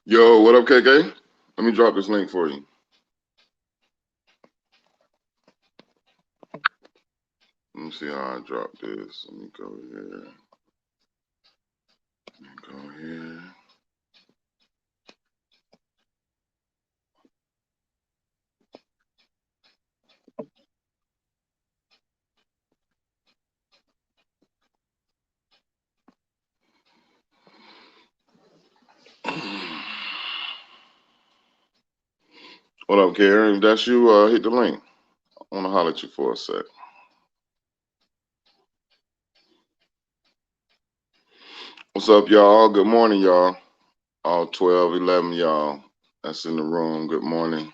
Yo, what up, KK? Let me drop this link for you. Let me see how I drop this. Let me go here. Let me go here. What up, Karen? If that's you, hit the link. I want to holler at you for a sec. What's up, y'all? Good morning, y'all. All 12, 11 y'all that's in the room. Good morning.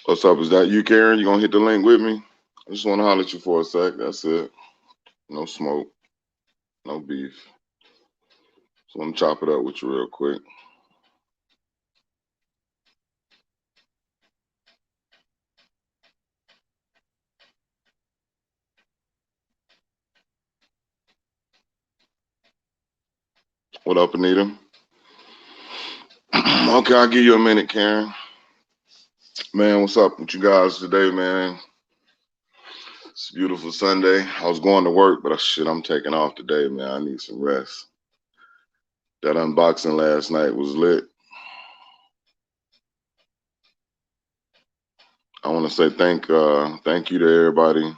What's up? Is that you, Karen? You gonna hit the link with me? I just want to holler at you for a sec. That's it. No smoke, no beef. Just want to chop it up with you real quick. What up, Anita? Okay, I'll give you a minute, Karen. Man, what's up with you guys today, man? It's a beautiful Sunday. I was going to work, but I'm taking off today, man. I need some rest. That unboxing last night was lit. I want to say thank you to everybody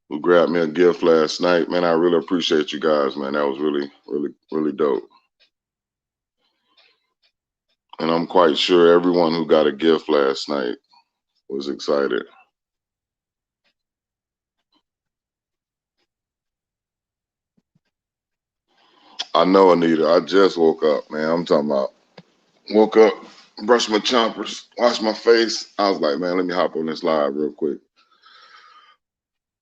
who grabbed me a gift last night, man. I really appreciate you guys, man. That was really, really, really dope. And I'm quite sure everyone who got a gift last night was excited. I know, Anita. I just woke up, man. I'm talking about woke up, brushed my chompers, washed my face. I was like, man, let me hop on this live real quick.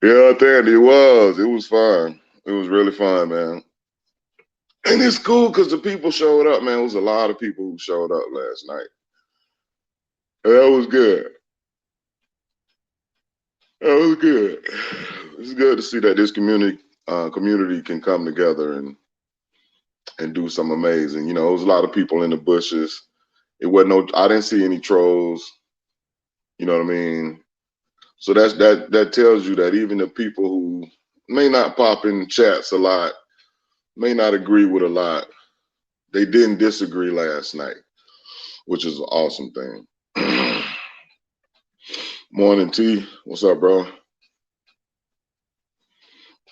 Yeah, Andy, it was. It was fun. It was really fun, man. And it's cool because the people showed up, man. It was a lot of people who showed up last night. That was good. That was good. It's good to see that this community can come together and do something amazing. You know, there was a lot of people in the bushes. It wasn't I didn't see any trolls. You know what I mean? So that tells you that even the people who may not pop in chats a lot, may not agree with a lot, they didn't disagree last night, which is an awesome thing. Morning, T. What's up, bro?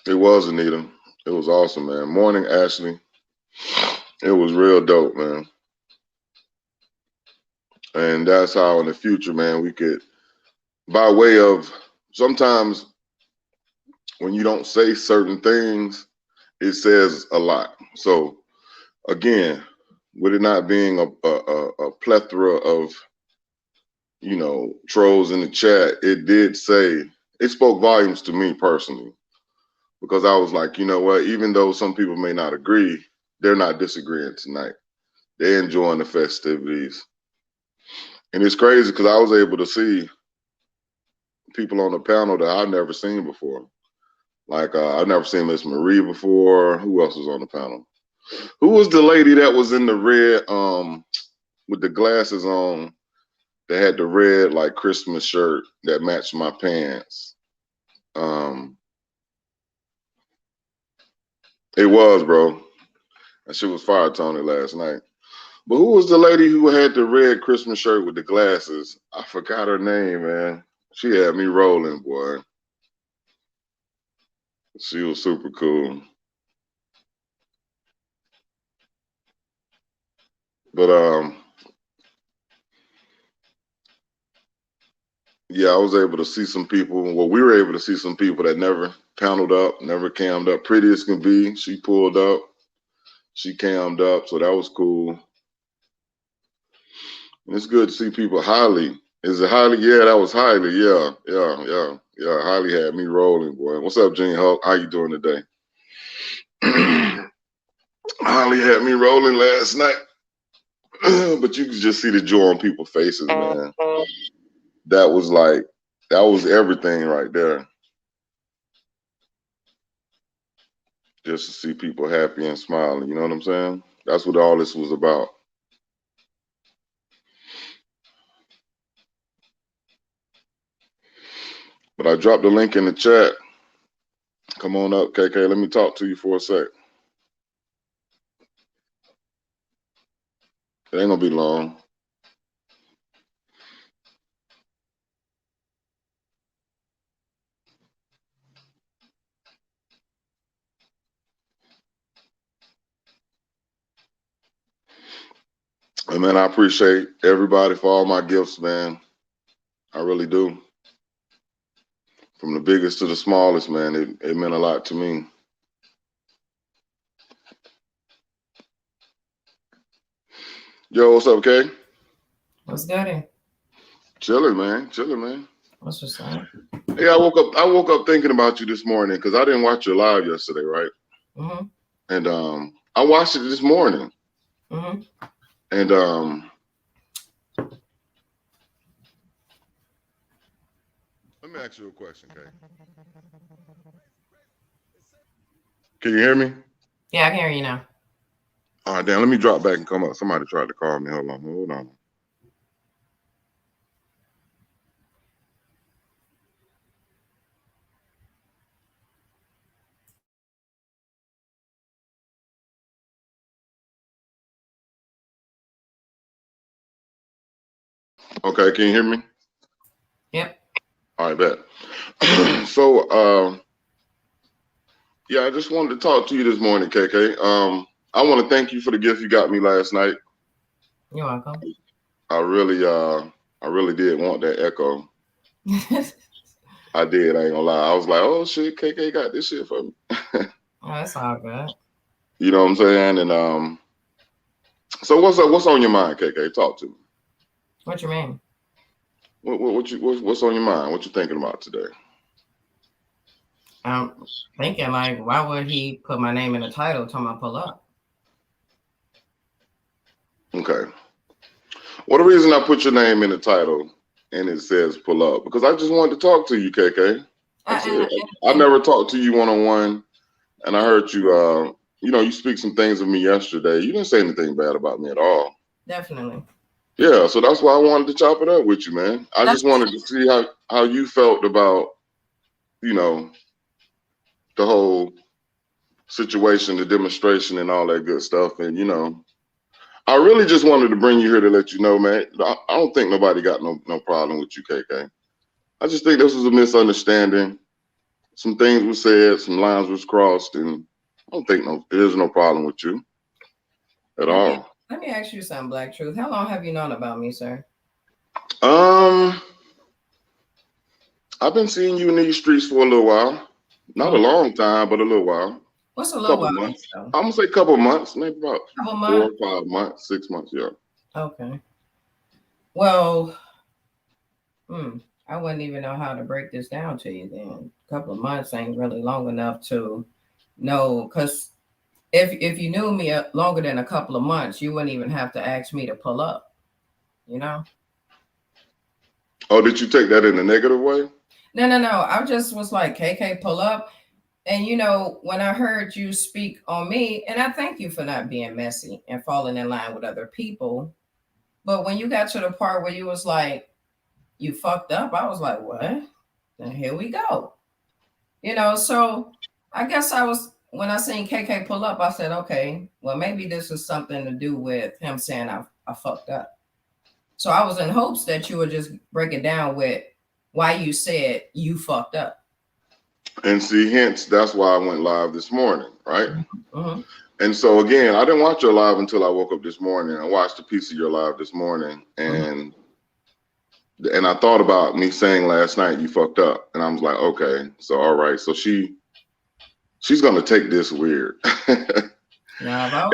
It was, Anita. It was awesome, man. Morning, Ashley. It was real dope, man. And that's how in the future, man, we could, by way of, sometimes when you don't say certain things, it says a lot. So again, with it not being a plethora of, you know, trolls in the chat, it spoke volumes to me personally, because I was like, you know what, even though some people may not agree, they're not disagreeing tonight. They're enjoying the festivities. And it's crazy because I was able to see people on the panel that I've never seen before. Like, I've never seen Miss Marie before. Who else was on the panel? Who was the lady that was in the red with the glasses on that had the red like Christmas shirt that matched my pants? It was, bro. That shit was fire, Tony, last night. But who was the lady who had the red Christmas shirt with the glasses? I forgot her name, man. She had me rolling, boy. She was super cool. But yeah, I was able to see some people. Well, we were able to see some people that never paneled up, never cammed up. Pretty as can be, she pulled up. She cammed up, so that was cool. And it's good to see people highly. Is it highly? Yeah, that was highly. Yeah. Yeah, Holly had me rolling, boy. What's up, Gene Hulk? How you doing today? Holly had me rolling last night. But you could just see the joy on people's faces, man. That was everything right there. Just to see people happy and smiling, you know what I'm saying? That's what all this was about. But I dropped the link in the chat. Come on up, KK. Let me talk to you for a sec. It ain't gonna be long. And man, I appreciate everybody for all my gifts, man. I really do. From the biggest to the smallest, man, it meant a lot to me. Yo, what's up, Kay? What's good? Chilling, man. Chilling, man. What's your sign? Hey, I woke up thinking about you this morning because I didn't watch your live yesterday, right? Mm-hmm. And I watched it this morning. Mm-hmm. And let me ask you a question, Kay. Can you hear me? Yeah, I can hear you now. All right, damn, let me drop back and come up. Somebody tried to call me. Hold on. Okay, can you hear me? Yep. All right, bet. So, yeah, I just wanted to talk to you this morning, KK. I want to thank you for the gift you got me last night. You're welcome. I really did want that echo. I did. I ain't gonna lie. I was like, oh shit, KK got this shit for me. Oh, that's all good. You know what I'm saying? And so what's up? What's on your mind, KK? Talk to me. What you mean? What's on your mind? What you thinking about today? I'm thinking like, why would he put my name in the title till I pull up? Okay. Well, the reason I put your name in the title and it says pull up because I just wanted to talk to you, KK. I never talked to you one-on-one, and I heard you. You speak some things of me yesterday. You didn't say anything bad about me at all. Definitely. Yeah, so that's why I wanted to chop it up with you, man. I just wanted to see how you felt about, the whole situation, the demonstration, and all that good stuff. And I really just wanted to bring you here to let you know, man. I don't think nobody got no problem with you, KK. I just think this was a misunderstanding. Some things were said, some lines was crossed, and I don't think there's no problem with you at all. Let me ask you something, Black Truth. How long have you known about me, sir? I've been seeing you in these streets for a little while. Not a long time, but a little while. What's a little while? Months. I'm gonna say a couple of months, maybe about 4 or 5 months, 6 months, yeah. Okay. Well, I wouldn't even know how to break this down to you then. A couple of months ain't really long enough to know, because if you knew me longer than a couple of months, you wouldn't even have to ask me to pull up, Oh, did you take that in a negative way? No. I just was like, KK, pull up. And when I heard you speak on me, and I thank you for not being messy and falling in line with other people, but when you got to the part where you was like, you fucked up, I was like, what? Then here we go. So I guess when I seen KK pull up, I said, okay, well, maybe this is something to do with him saying I fucked up. So I was in hopes that you would just break it down with why you said you fucked up. And see, hence, that's why I went live this morning, right? Mm-hmm. And so, again, I didn't watch your live until I woke up this morning. I watched a piece of your live this morning, and I thought about me saying last night, you fucked up. And I was like, okay, so all right. So she's going to take this weird. Now,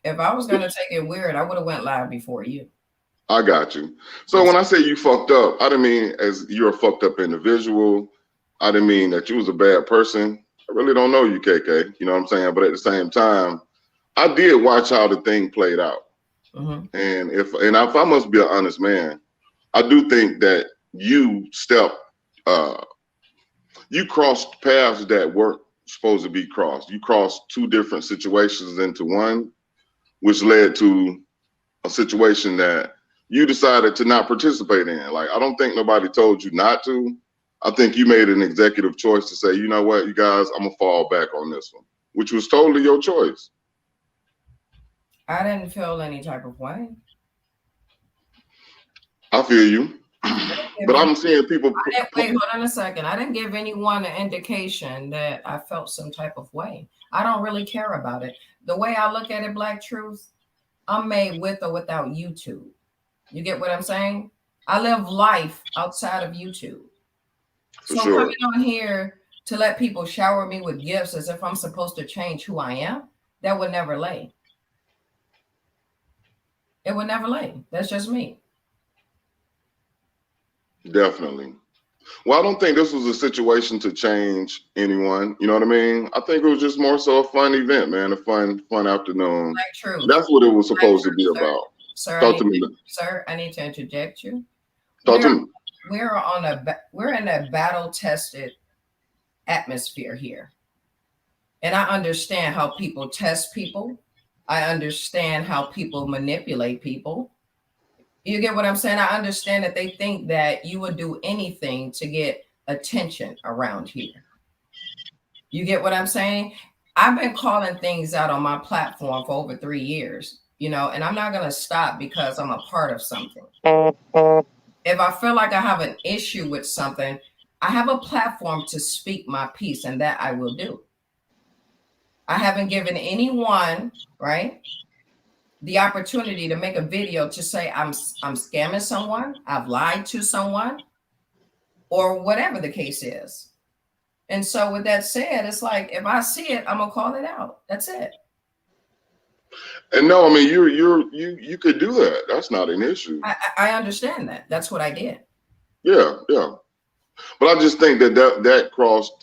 if I was going to take it weird, I would have went live before you. I got you. So Yes. when I say you fucked up, I didn't mean as you're a fucked up individual. I didn't mean that you was a bad person. I really don't know you, KK. You know what I'm saying? But at the same time, I did watch how the thing played out. Mm-hmm. And if I must be an honest man, I do think that uh, you crossed paths that weren't supposed to be crossed. You crossed two different situations into one, which led to a situation that you decided to not participate in. Like, I don't think nobody told you not to. I think you made an executive choice to say, you know what, you guys, I'm gonna fall back on this one, which was totally your choice. I didn't feel any type of way. I feel you. I didn't But give any. I'm seeing people I didn't, wait, hold on a second. I didn't give anyone an indication that I felt some type of way. I don't really care about it. The way I look at it, Black Truth, I'm made with or without YouTube. You get what I'm saying? I live life outside of YouTube. for So sure. coming on here to let people shower me with gifts as if I'm supposed to change who I am, that would never lay. It would never lay. That's just me. Definitely. Well, I don't think this was a situation to change anyone. You know what I mean? I think it was just more so a fun event, man, a fun afternoon. Black Truth. That's what it was Black supposed to be Truth, sir. about. Sir, Talk to me. I need to interject you. Talk to We're me. we're in a battle tested atmosphere here. And I understand how people test people. I understand how people manipulate people. You get what I'm saying? I understand that they think that you would do anything to get attention around here. You get what I'm saying? I've been calling things out on my platform for over 3 years, and I'm not going to stop because I'm a part of something. If I feel like I have an issue with something, I have a platform to speak my piece, and that I will do. I haven't given anyone, right, the opportunity to make a video to say I'm scamming someone, I've lied to someone, or whatever the case is. And so with that said, it's like if I see it, I'm gonna call it out. That's it. And no, I mean you could do that. That's not an issue. I understand that. That's what I did. Yeah, yeah. But I just think that crossed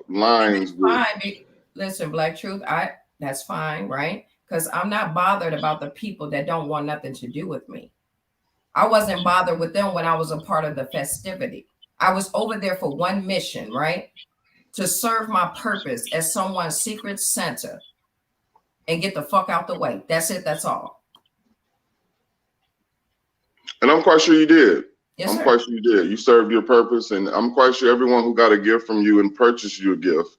lines with. Fine. Listen, Black Truth, that's fine, right? Because I'm not bothered about the people that don't want nothing to do with me. I wasn't bothered with them when I was a part of the festivity. I was over there for one mission, right? To serve my purpose as someone's secret Santa and get the fuck out the way. That's it. That's all. And I'm quite sure you did. Yes, I'm sir. quite sure you did. You served your purpose, and I'm quite sure everyone who got a gift from you and purchased you a gift,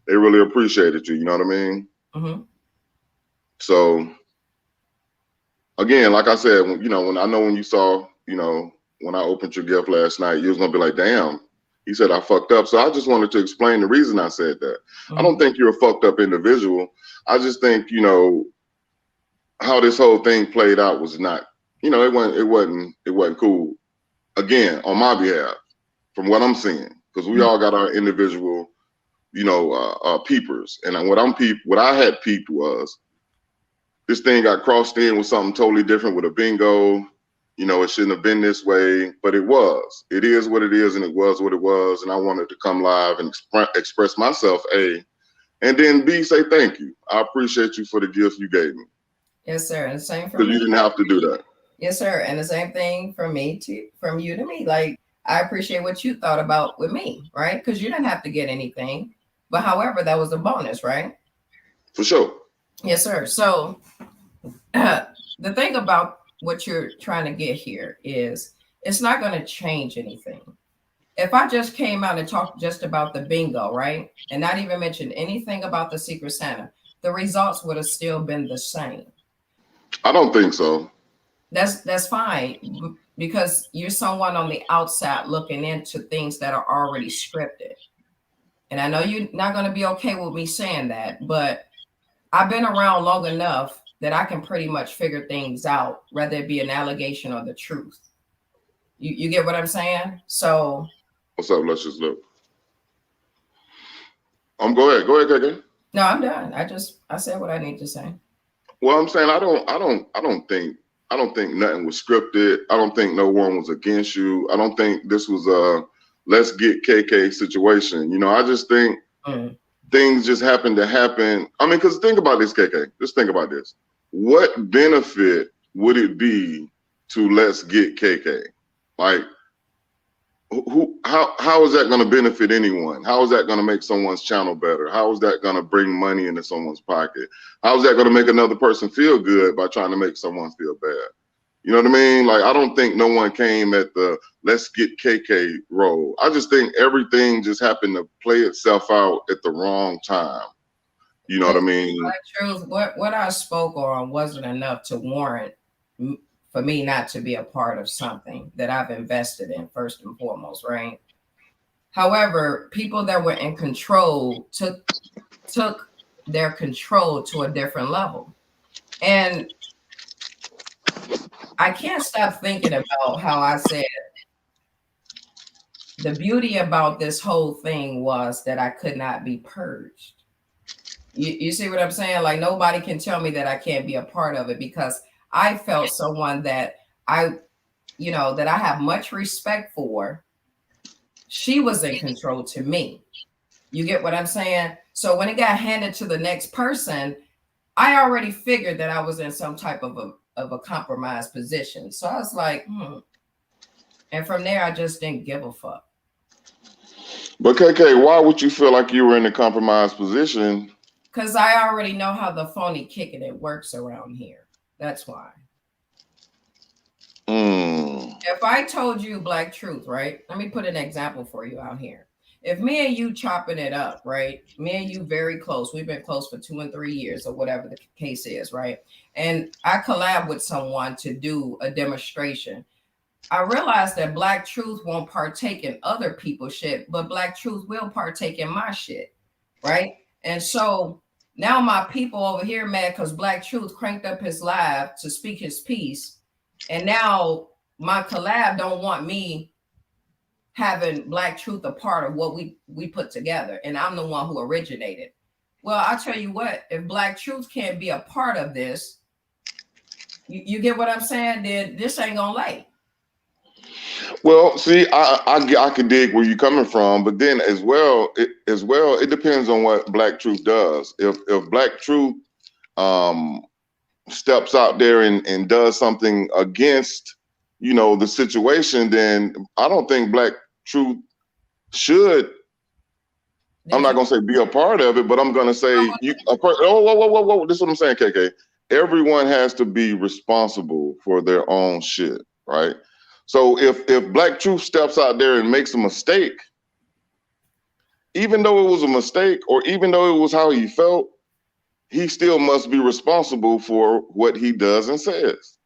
they really appreciated you. You know what I mean? Mm-hmm. So again, like I said, when you saw, when I opened your gift last night, you was gonna be like, damn, he said I fucked up. So I just wanted to explain the reason I said that. Mm-hmm. I don't think you're a fucked up individual. I just think, how this whole thing played out was not, it wasn't cool. Again, on my behalf, from what I'm seeing, because we all got our individual, peepers. And what I had peeped was this thing got crossed in with something totally different with a bingo. It shouldn't have been this way, but it was. It is what it is, and it was what it was. And I wanted to come live and express myself, A, and then B, say thank you. I appreciate you for the gift you gave me. Yes, sir. And the same for Because me. you didn't have to do that. Yes, sir. And the same thing from you to me. Like, I appreciate what you thought about with me, right? Because you didn't have to get anything. But however, that was a bonus, right? For sure. Yes, sir. So the thing about what you're trying to get here is it's not going to change anything. If I just came out and talked just about the bingo, right? And not even mentioned anything about the Secret Santa, the results would have still been the same. I don't think so. That's fine because you're someone on the outside looking into things that are already scripted. And I know you're not going to be okay with me saying that, but I've been around long enough that I can pretty much figure things out, whether it be an allegation or the truth. You get what I'm saying? So what's up? Let's just look. Go ahead, KK. no, I'm done. I said what I need to say. Well, I'm saying I don't think I don't think nothing was scripted. I don't think no one was against you. I don't think this was a let's get KK situation. You know, I just think things just happen to happen. I mean, because think about this, KK. Just think about this. What benefit would it be to let's get KK? Like, how is that going to benefit anyone? How is that going to make someone's channel better? How is that going to bring money into someone's pocket? How is that going to make another person feel good by trying to make someone feel bad? You know what I mean? Like, I don't think no one came at the let's get KK role. I just think everything just happened to play itself out at the wrong time. You know what I mean? Truth, what I spoke on wasn't enough to warrant for me not to be a part of something that I've invested in first and foremost, right? However, people that were in control took their control to a different level. And I can't stop thinking about how I said the beauty about this whole thing was that I could not be purged. You see what I'm saying? Like, nobody can tell me that I can't be a part of it, because I felt someone that that I have much respect for. She was in control to me. You get what I'm saying? So when it got handed to the next person, I already figured that I was in some type of a compromised position. So I was like, And from there, I just didn't give a fuck. But KK, why would you feel like you were in a compromised position? Because I already know how the phony kicking it works around here. That's why. If I told you Black Truth, right? Let me put an example for you out here. If me and you chopping it up, right? Me and you very close. We've been close for 2 and 3 years or whatever the case is, right? And I collab with someone to do a demonstration. I realized that Black Truth won't partake in other people's shit, but Black Truth will partake in my shit, right? And so now my people over here mad because Black Truth cranked up his live to speak his piece. And now my collab don't want me having Black Truth a part of what we put together. And I'm the one who originated. Well, I'll tell you what, if Black Truth can't be a part of this, you get what I'm saying? Then this ain't gonna lay. Well, see, I can dig where you're coming from, but then as well, it depends on what Black Truth does. If Black Truth steps out there and does something against, the situation, then I don't think Black Truth should. I'm not gonna say be a part of it, but I'm gonna say whoa. This is what I'm saying, KK. Everyone has to be responsible for their own shit, right? So if Black Truth steps out there and makes a mistake, even though it was a mistake or even though it was how he felt, he still must be responsible for what he does and says.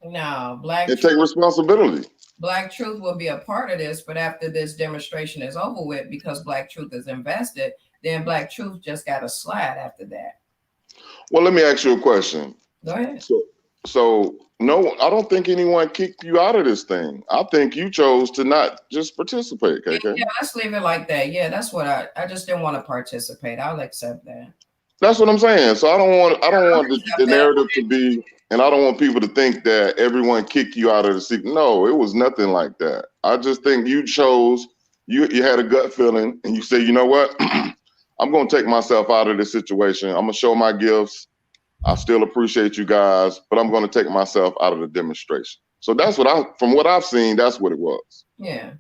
No, take responsibility. Black Truth will be a part of this, but after this demonstration is over with, because Black Truth is invested, then Black Truth just got to slide after that. Well, let me ask you a question. Go ahead. So no, I don't think anyone kicked you out of this thing. I think you chose to not just participate, KK. Yeah, let's leave it like that. Yeah, that's what I just didn't want to participate. I'll accept that. That's what I'm saying. So I don't want the narrative to be, and I don't want people to think that everyone kicked you out of the seat. No, it was nothing like that. I just think you chose, you had a gut feeling, and you say, you know what? I'm going to take myself out of this situation. I'm going to show my gifts. I still appreciate you guys, but I'm going to take myself out of the demonstration. So that's from what I've seen, that's what it was. Yeah.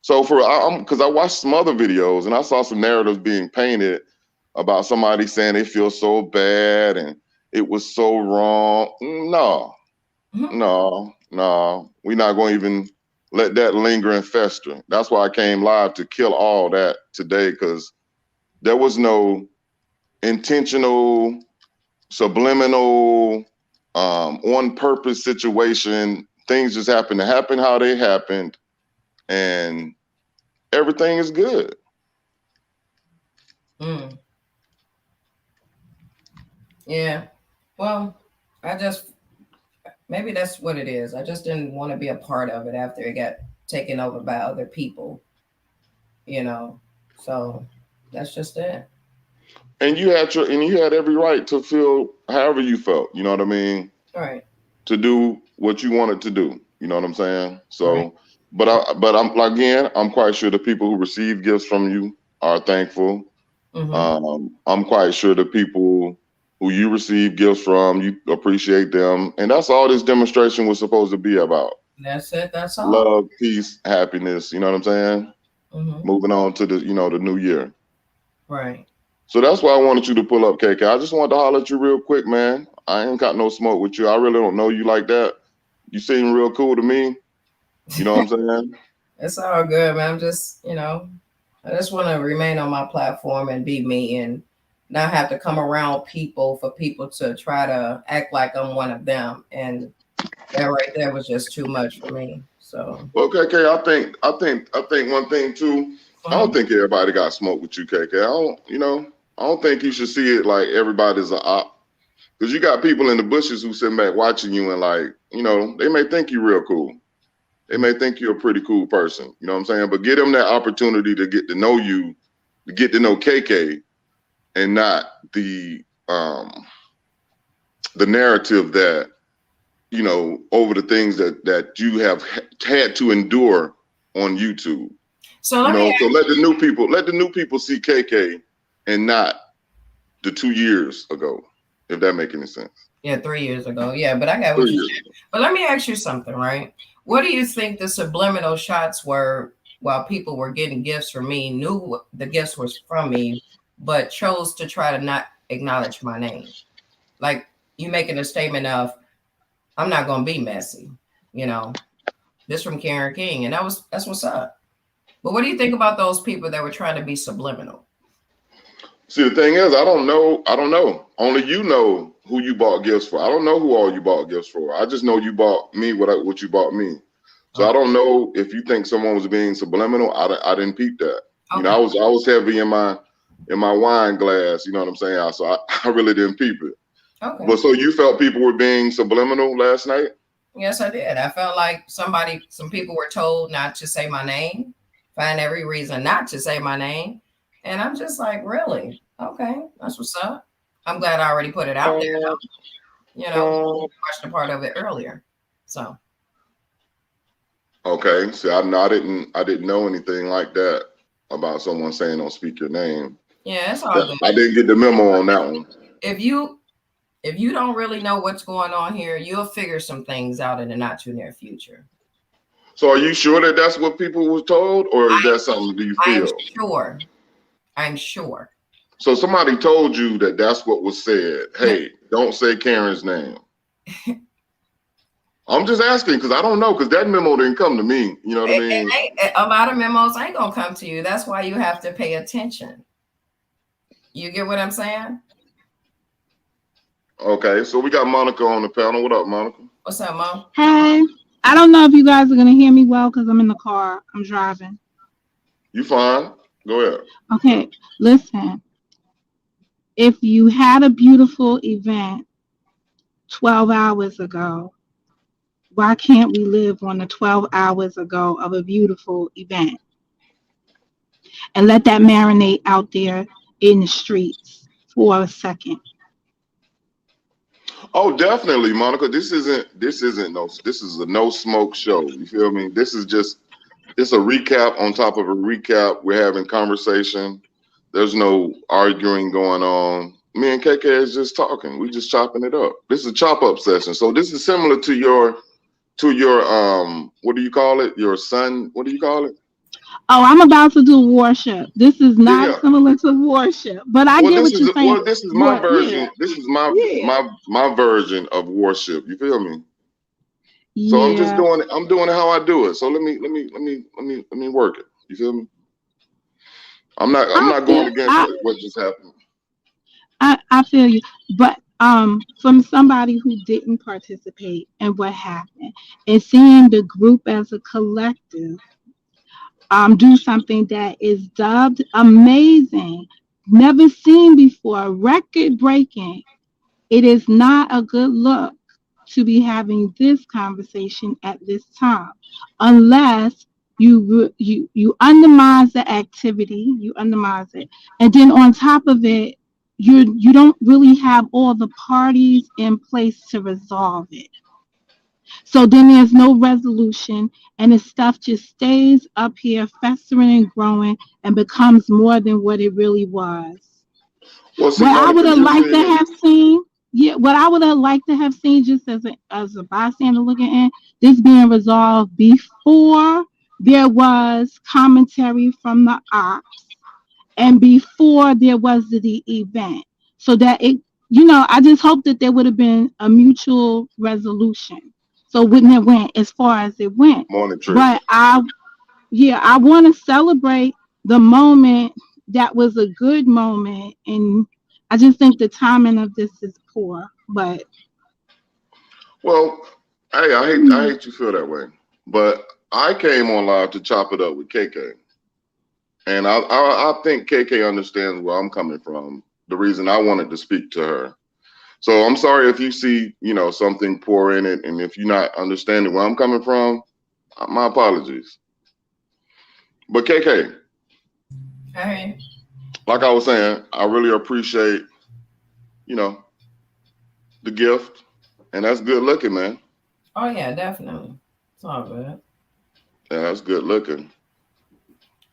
So because I watched some other videos and I saw some narratives being painted about somebody saying they feel so bad and it was so wrong. No, we're not going to even let that linger and fester. That's why I came live to kill all that today, because there was no intentional, subliminal, on purpose situation. Things just happened to happen how they happened, and everything is good. Yeah. Well, maybe that's what it is. I just didn't want to be a part of it after it got taken over by other people, so that's just it. And you had every right to feel however you felt, you know what I mean? Right. to do what you wanted to do. You know what I'm saying? Right. So, but I'm again, I'm quite sure the people who receive gifts from you are thankful. Mm-hmm. I'm quite sure the people who you receive gifts from, you appreciate them, and that's all this demonstration was supposed to be about: That's it. That's all. love, peace, happiness. You know what I'm saying? Mm-hmm. Moving on to the new year. Right. So that's why I wanted you to pull up, KK. I just wanted to holler at you real quick, man. I ain't got no smoke with you. I really don't know you like that. You seem real cool to me. You know what I'm saying? It's all good, man. I'm just, I just want to remain on my platform and be me and not have to come around people for people to try to act like I'm one of them. And that right there was just too much for me. So, Well, KK, I think one thing too. I don't mhm. think everybody got smoke with you, KK. I don't think you should see it like everybody's a op. Because you got people in the bushes who sit back watching you and like, they may think you real cool. They may think you're a pretty cool person. You know what I'm saying? But give them that opportunity to get to know you, to get to know KK, and not the narrative that over the things that you have had to endure on YouTube. So let me So ask let the new people see KK and not the 2 years ago, if that make any sense. yeah, 3 years ago. Yeah, but I got what 3 years you said. ago. But let me ask you something, right? What do you think the subliminal shots were while people were getting gifts from me, knew the gifts was from me, but chose to try to not acknowledge my name? Like you making a statement of, I'm not gonna be messy, you know. This from Karen King, and that's what's up. But what do you think about those people that were trying to be subliminal? See, the thing is, I don't know. I don't know. Only you know who you bought gifts for. I don't know who all you bought gifts for. I just know you bought me what you bought me. So I Okay. don't know if you think someone was being subliminal. I didn't peep that. Okay. I was heavy in my wine glass. You know what I'm saying? So I really didn't peep it. Okay. But so you felt people were being subliminal last night? Yes, I did. I felt like some people were told not to say my name, find every reason not to say my name. And I'm just like, really? Okay, that's what's up. I'm glad I already put it out there, though. We watched a part of it earlier. So, Okay. See, I didn't know anything like that about someone saying don't speak your name. yeah, it's all good. I didn't get the memo on that one. If you if you don't really know what's going on here, you'll figure some things out in the not too near future. So are you sure that that's what people was told, or is that something do you I'm feel? sure. I'm sure. So somebody told you that that's what was said. Hey, don't say Karen's name. I'm just asking because I don't know because that memo didn't come to me. You know what I mean? A lot of memos ain't gonna come to you. That's why you have to pay attention. You get what I'm saying? Okay, so we got Monica on the panel. What up, Monica? What's up, Mom? Hey, I don't know if you guys are going to hear me well because I'm in the car. I'm driving. You fine? Go ahead. Okay, listen. If you had a beautiful event 12 hours ago, why can't we live on the 12 hours ago of a beautiful event and let that marinate out there in the streets for a second? Oh, definitely, Monica. This is a no smoke show. You feel me? This is just it's a recap on top of a recap. We're having conversation. There's no arguing going on. Me and KK is just talking. We just chopping it up. This is a chop up session. So this is similar to your what do you call it? Your son, what do you call it? Oh, I'm about to do worship. This is Yeah, not yeah. similar to worship, but I get what you're saying. This is my What? Yeah, version. This is yeah, my version of worship. You feel me? So I'm just yeah. doing it. I'm doing it how I do it. So let me work it. You feel me? I'm I not going feel against I, what just happened. I feel you, but from somebody who didn't participate in what happened and seeing the group as a collective do something that is dubbed amazing, never seen before, record breaking. It is not a good look to be having this conversation at this time, unless you undermine the activity, you undermine it, and then on top of it, you don't really have all the parties in place to resolve it. So then there's no resolution, and the stuff just stays up here, festering and growing, and becomes more than what it really was. Well, see, What I would Monica, have you liked to said have seen, yeah, what I would have liked to have seen, just as a bystander looking in, this being resolved before there was commentary from the ops and before there was the event, so that it, I just hope that there would have been a mutual resolution, so it wouldn't have went as far as it went. morning, Trish. But I want to celebrate the moment that was a good moment, and I just think the timing of this is poor. But Well, hey, I mm, hate you feel that way, but I came on live to chop it up with KK, and I think KK understands where I'm coming from. The reason I wanted to speak to her. So I'm sorry if you see, something poor in it, and if you're not understanding where I'm coming from, my apologies. But KK, Hey. like I was saying, I really appreciate, you know, the gift, and that's good looking, man. Oh yeah, definitely. It's all good. Yeah, that's good looking.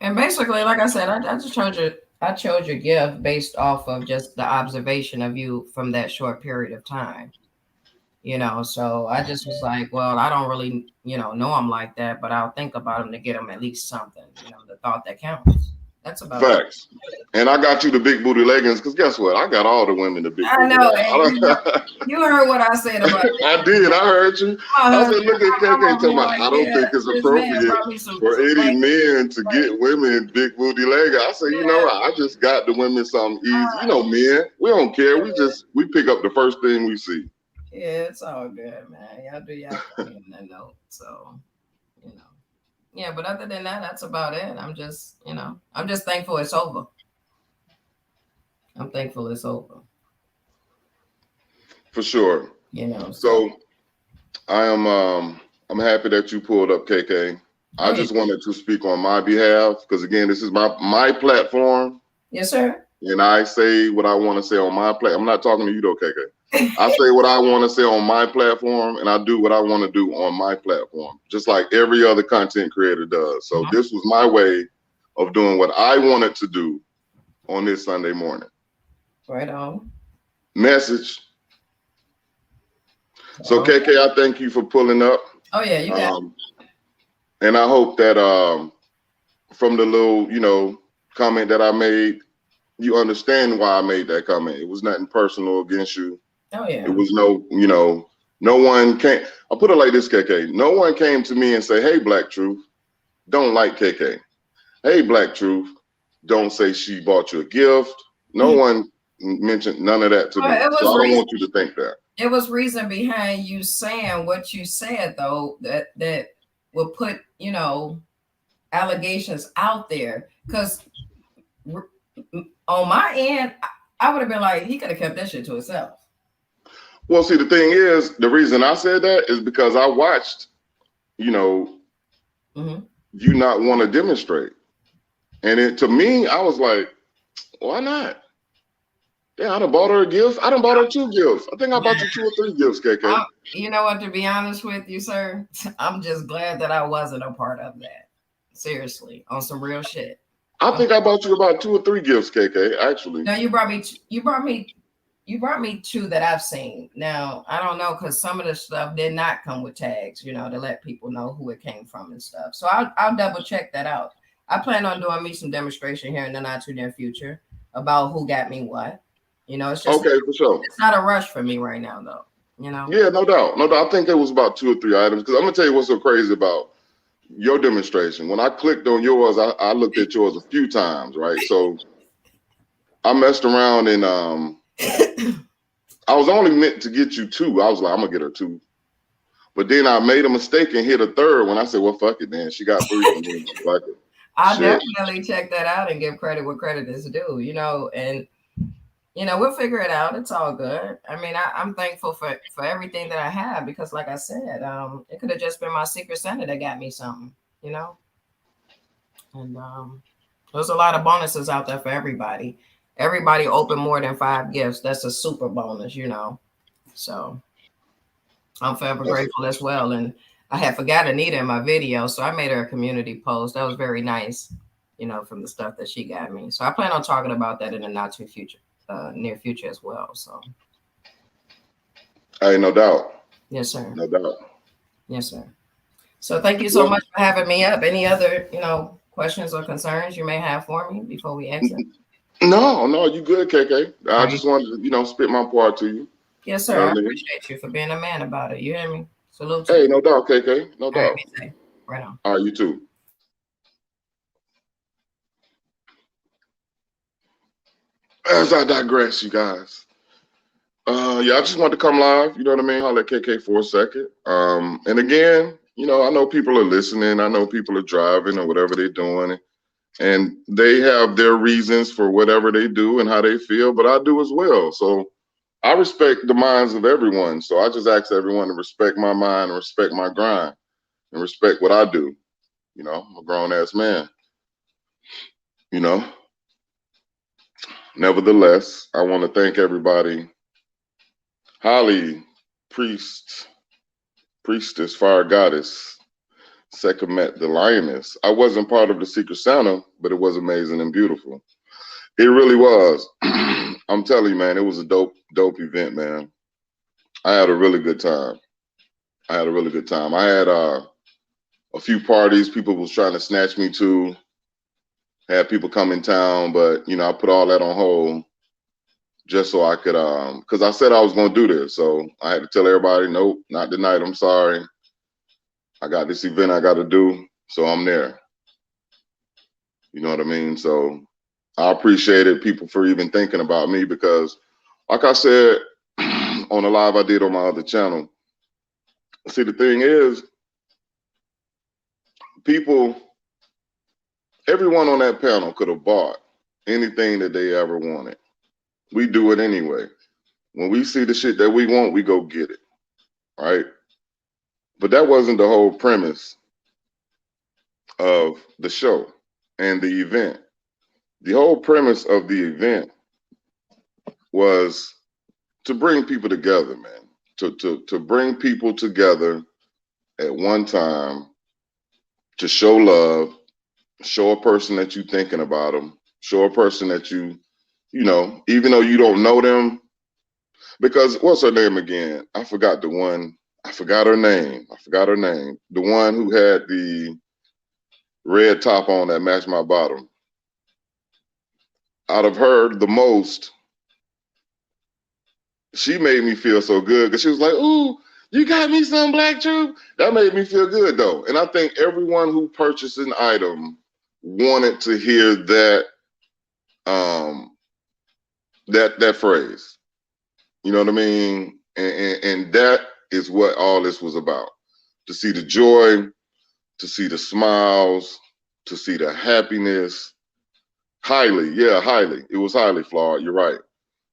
And basically, like I said, I just chose your I chose your gift based off of just the observation of you from that short period of time. So I just was like, well, I don't really, know I'm like that, but I'll think about him to get him at least something, the thought that counts. That's about it. Facts. And I got you the big booty leggings because guess what? I got all the women the big I booty know, leggings. and you heard what I said about I did. I heard you. my I husband. said, look at I'm KK over talking here about, like, I don't yeah, think it's this man appropriate brought me for some any like, men to get women big booty leggings. I said, yeah, I just got the women something easy. uh, Men, we don't care. yeah, We pick up the first thing we see. yeah, it's all good, man. Y'all do y'all thing on that note. So, you know. Yeah, but other than that, that's about it. I'm just thankful it's over. I'm thankful it's over. For sure. So So I'm happy that you pulled up KK. I oh yeah. just wanted to speak on my behalf because again, this is my platform. Yes, sir. And I say what I want to say on my platform. I'm not talking to you though, KK. I say what I want to say on my platform, and I do what I want to do on my platform, just like every other content creator does. So this was my way of doing what I wanted to do on this Sunday morning. Right on. Message. So KK, I thank you for pulling up. Oh yeah, you got it. And I hope that from the little, comment that I made, you understand why I made that comment. It was nothing personal against you. Oh yeah. It was no one came. I'll put it like this, KK. No one came to me and say, hey, Black Truth, don't like KK. Hey, Black Truth, don't say she bought you a gift. No one mentioned none of that to me. So I don't want you to think that. It was reason behind you saying what you said, though, that will put, allegations out there. Because on my end, I would have been like, he could have kept that shit to himself. Well, see, the thing is, the reason I said that is because I watched, you not want to demonstrate. And to me, I was like, why not? Yeah, I done bought her a gift. I done bought her 2 gifts. I think I bought you 2 or 3 gifts, KK. You know what, to be honest with you, sir, I'm just glad that I wasn't a part of that. Seriously, on some real shit. I think I bought you about 2 or 3 gifts, KK, actually. No, you brought me 2 that I've seen. Now, I don't know, because some of the stuff did not come with tags, to let people know who it came from and stuff. So I'll double check that out. I plan on doing me some demonstration here in the not too near future about who got me what. It's just okay, for sure. It's not a rush for me right now, though. Yeah, no doubt. I think it was about 2 or 3 items. Because I'm gonna tell you what's so crazy about your demonstration. When I clicked on yours, I looked at yours a few times, right? So I messed around and I was only meant to get you 2. I was like, I'm gonna get her 2. But then I made a mistake and hit a 3rd when I said, well, fuck it, man. She got 3 from me. Fuck it. I'll definitely check that out and give credit where credit is due, and we'll figure it out. It's all good. I mean, I'm thankful for everything that I have because, like I said, it could have just been my Secret Santa that got me something, And there's a lot of bonuses out there for everybody. Everybody opened more than 5 gifts. That's a super bonus, So I'm forever grateful as well. And I had forgot Anita in my video, so I made her a community post. That was very nice, from the stuff that she got me. So I plan on talking about that in the not too future, near future as well. So, Hey, no doubt. yes, sir. No doubt. Yes, sir. So thank you so Well, much for having me up. Any other, questions or concerns you may have for me before we exit? no, you good, KK. I Are you? just wanted to, spit my part to you. Yes, You know sir. I what I mean? appreciate you for being a man about it. You hear me? Salute to Hey, you. no doubt, KK. No All right, doubt. be safe. Right on. All right, you too. As I digress, you guys. Yeah, I just wanted to come live, you know what I mean? Holler at KK for a second. And again, I know people are listening. I know people are driving or whatever they're doing. And they have their reasons for whatever they do and how they feel, but I do as well. So I respect the minds of everyone. So I just ask everyone to respect my mind and respect my grind and respect what I do. I'm a grown ass man, you know. Nevertheless, I want to thank everybody. Holly, priestess, fire goddess, Sekhmet, the lioness. I wasn't part of the Secret Santa, but it was amazing and beautiful. It really was. I'm telling you, man, it was a dope event, man. I had a really good time. I had a few parties people was trying to snatch me to. Had people come in town, but I put all that on hold just so I could because I said I was gonna do this. So I had to tell everybody, nope, not tonight. I'm sorry. I got this event I gotta do. So I'm there. You know what I mean? So I appreciated people for even thinking about me because like I said on the live I did on my other channel, see the thing is people, everyone on that panel could have bought anything that they ever wanted. We do it anyway. When we see the shit that we want, we go get it, right? But that wasn't the whole premise of the show and the event. The whole premise of the event was to bring people together, man. To bring people together at one time, to show love, show a person that you're thinking about them, show a person that even though you don't know them, because what's her name again? I forgot the one. I forgot her name. The one who had the red top on that matched my bottom. Out of her, the most, she made me feel so good because she was like, "Ooh, you got me some Black Truth." That made me feel good though, and I think everyone who purchased an item wanted to hear that that phrase. You know what I mean? And that is what all this was about. To see the joy, to see the smiles, to see the happiness. Highly. It was highly flawed. You're right.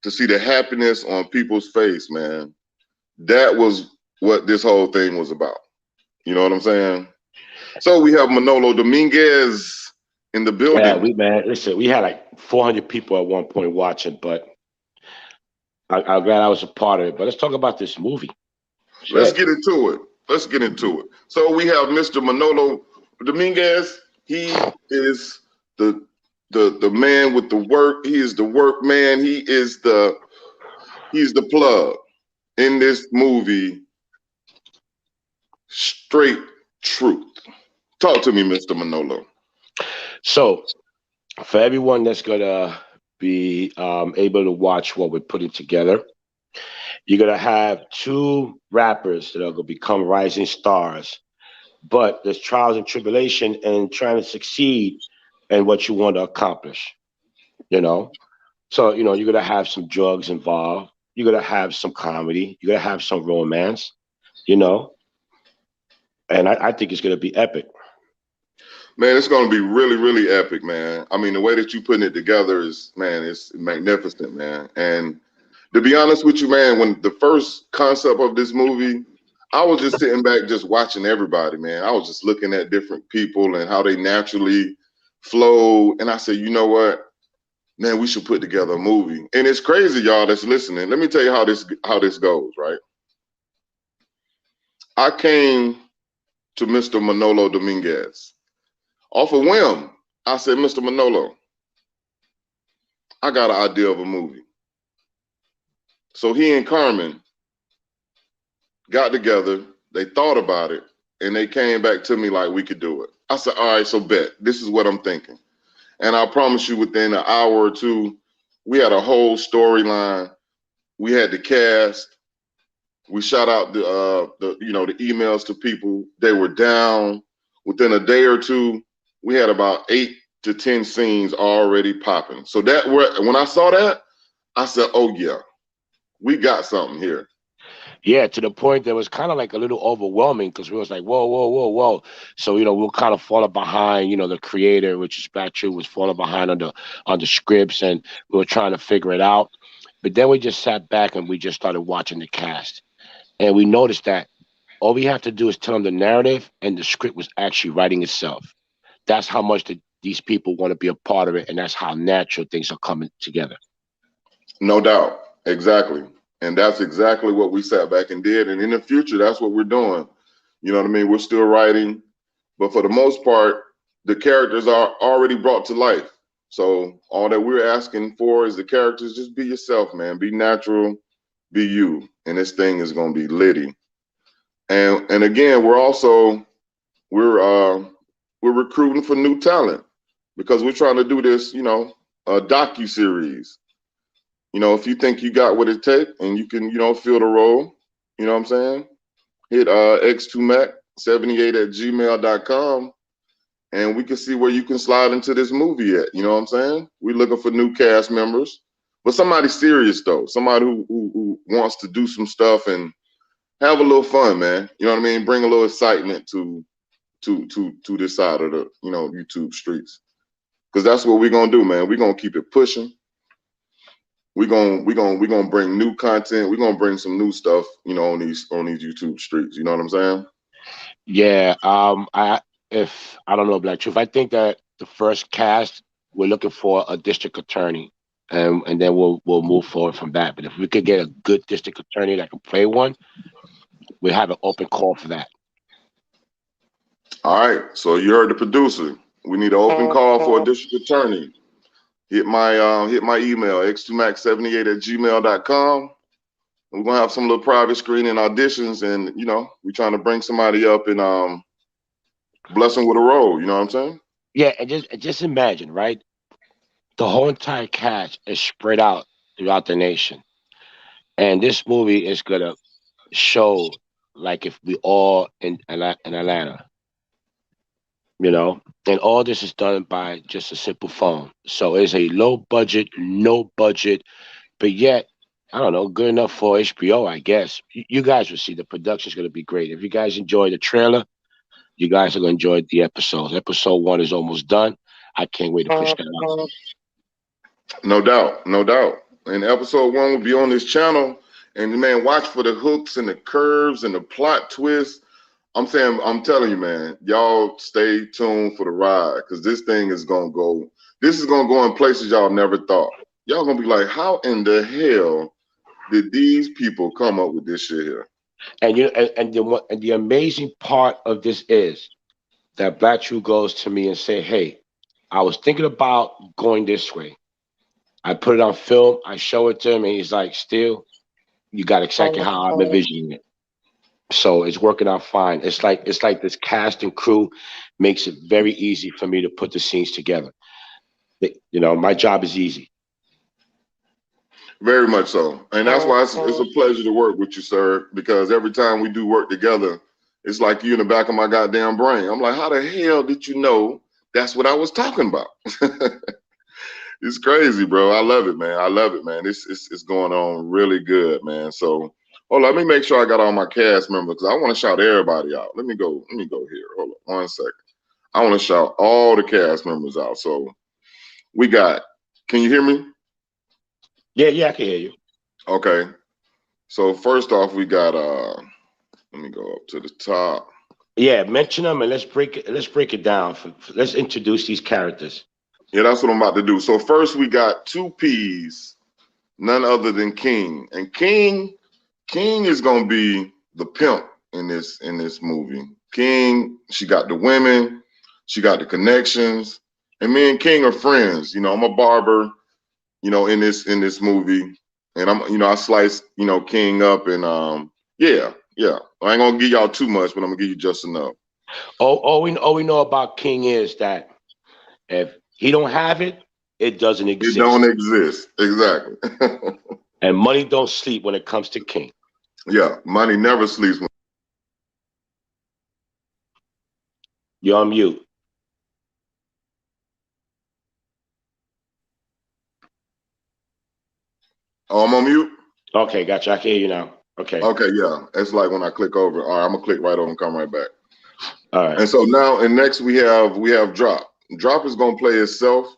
To see the happiness on people's face, man. That was what this whole thing was about. You know what I'm saying? So we have Manolo Dominguez in the Yeah, building. listen, we had like 400 people at one point watching, but I'm glad I was a part of it. But let's talk about this movie. Let's Shit. get into it. So we have Mr. Manolo Dominguez. He is the man with the work. He is the work man. He's the plug in this movie, Straight Truth. Talk to me, Mr. Manolo. So, for everyone that's gonna be able to watch what we're putting together, you're gonna have two rappers that are gonna become rising stars. But there's trials and tribulation and trying to succeed in what you want to accomplish. You know, so you're gonna have some drugs involved. You're gonna have some comedy. You're gonna have some romance. You know, and I think it's gonna be epic. Man, it's going to be really, really epic, man. I mean, the way that you putting it together is, man, it's magnificent, man. And to be honest with you, man, when the first concept of this movie, I was just sitting back, just watching everybody, man. I was just looking at different people and how they naturally flow. And I said, you know what, man, we should put together a movie. And it's crazy, y'all, that's listening. Let me tell you how this goes, right? I came to Mr. Manolo Dominguez off a whim. I said, Mr. Manolo, I got an idea of a movie. So he and Carmen got together, they thought about it, and they came back to me like we could do it. I said, all right, so bet. This is what I'm thinking. And I promise you, within an hour or two, we had a whole storyline. We had the cast. We shot out the emails to people. They were down. Within a day or two, we had about 8 to 10 scenes already popping. So when I saw that, I said, oh yeah, we got something here. Yeah, to the point that was kind of like a little overwhelming because we was like, whoa, whoa, whoa, whoa. So, we're kind of falling behind, the creator, which is Str8Truth, was falling behind on the scripts, and we were trying to figure it out. But then we just sat back and we just started watching the cast. And we noticed that all we have to do is tell them the narrative, and the script was actually writing itself. That's how much these people want to be a part of it, and that's how natural things are coming together. No doubt. Exactly. And that's exactly what we sat back and did. And in the future, that's what we're doing. You know what I mean? We're still writing, but for the most part, the characters are already brought to life. So all that we're asking for is the characters, just be yourself, man. Be natural, be you. And this thing is going to be litty. And again, we're recruiting for new talent because we're trying to do this, a docu-series. If you think you got what it takes and you can, fill the role, you know what I'm saying? Hit x2mac78@gmail.com and we can see where you can slide into this movie at. You know what I'm saying? We're looking for new cast members, but somebody serious though, somebody who wants to do some stuff and have a little fun, man. You know what I mean? Bring a little excitement to this side of the, YouTube streets. Because that's what we're gonna do, man. We're gonna keep it pushing. We're gonna bring new content. We're gonna bring some new stuff, on these YouTube streets. You know what I'm saying? Yeah. I don't know, Str8Truth. I think that the first cast, we're looking for a district attorney, and then we'll move forward from that. But if we could get a good district attorney that can play one, we have an open call for that. All right. So you heard the producer. We need an open call for a district attorney. Hit my email, x2mac78@gmail.com. We're gonna have some little private screening auditions, and we're trying to bring somebody up and bless them with a role. You know what I'm saying? Yeah, and just imagine, right? The whole entire cast is spread out throughout the nation, and this movie is gonna show like if we all in Atlanta, and all this is done by just a simple phone. So it's a low budget, no budget, but yet I don't know, good enough for HBO, I guess. You guys will see the production's going to be great. If you guys enjoy the trailer, you guys are going to enjoy the episodes. Episode 1 is almost done. I can't wait to push that out. No doubt, no doubt. And episode 1 will be on this channel. And man, watch for the hooks and the curves and the plot twists. I'm telling you, man, y'all stay tuned for the ride because this thing is gonna go. This is gonna go in places y'all never thought. Y'all gonna be like, how in the hell did these people come up with this shit here? And the amazing part of this is that Str8Truth goes to me and say, "Hey, I was thinking about going this way." I put it on film. I show it to him, and he's like, "Still, you got exactly how I'm envisioning it." So it's working out fine. It's like this cast and crew makes it very easy for me to put the scenes together. My job is easy. Very much so. And that's why it's a pleasure to work with you, sir, because every time we do work together, it's like you in the back of my goddamn brain. I'm like, how the hell did you know that's what I was talking about? It's crazy, bro. I love it, man. I love it, man. It's going on really good, man. So let me make sure I got all my cast members because I want to shout everybody out. Let me go here. Hold on 1 second. I want to shout all the cast members out. So we got, can you hear me? Yeah, I can hear you. Okay. So first off, we got let me go up to the top. Yeah, mention them and let's break it down. Let's introduce these characters. Yeah, that's what I'm about to do. So first we got 2 P's, none other than King. And King is gonna be the pimp in this movie. King, she got the women, she got the connections, and me and King are friends. You know, I'm a barber, you know, in this movie, and I'm, you know, I sliced, you know, King up, and yeah, yeah. I ain't gonna give y'all too much, but I'm gonna give you just enough. All we know about King is that if he don't have it, it doesn't It don't exist. exist. Exactly. And money don't sleep when it comes to King. Yeah, money never sleeps. You're on mute. Oh, I'm on mute. Okay, gotcha. I can hear you now. Okay. Okay, yeah. It's like when I click over. All right, I'm gonna click right over and come right back. All right. And so now, and next we have Drop. Drop is gonna play himself.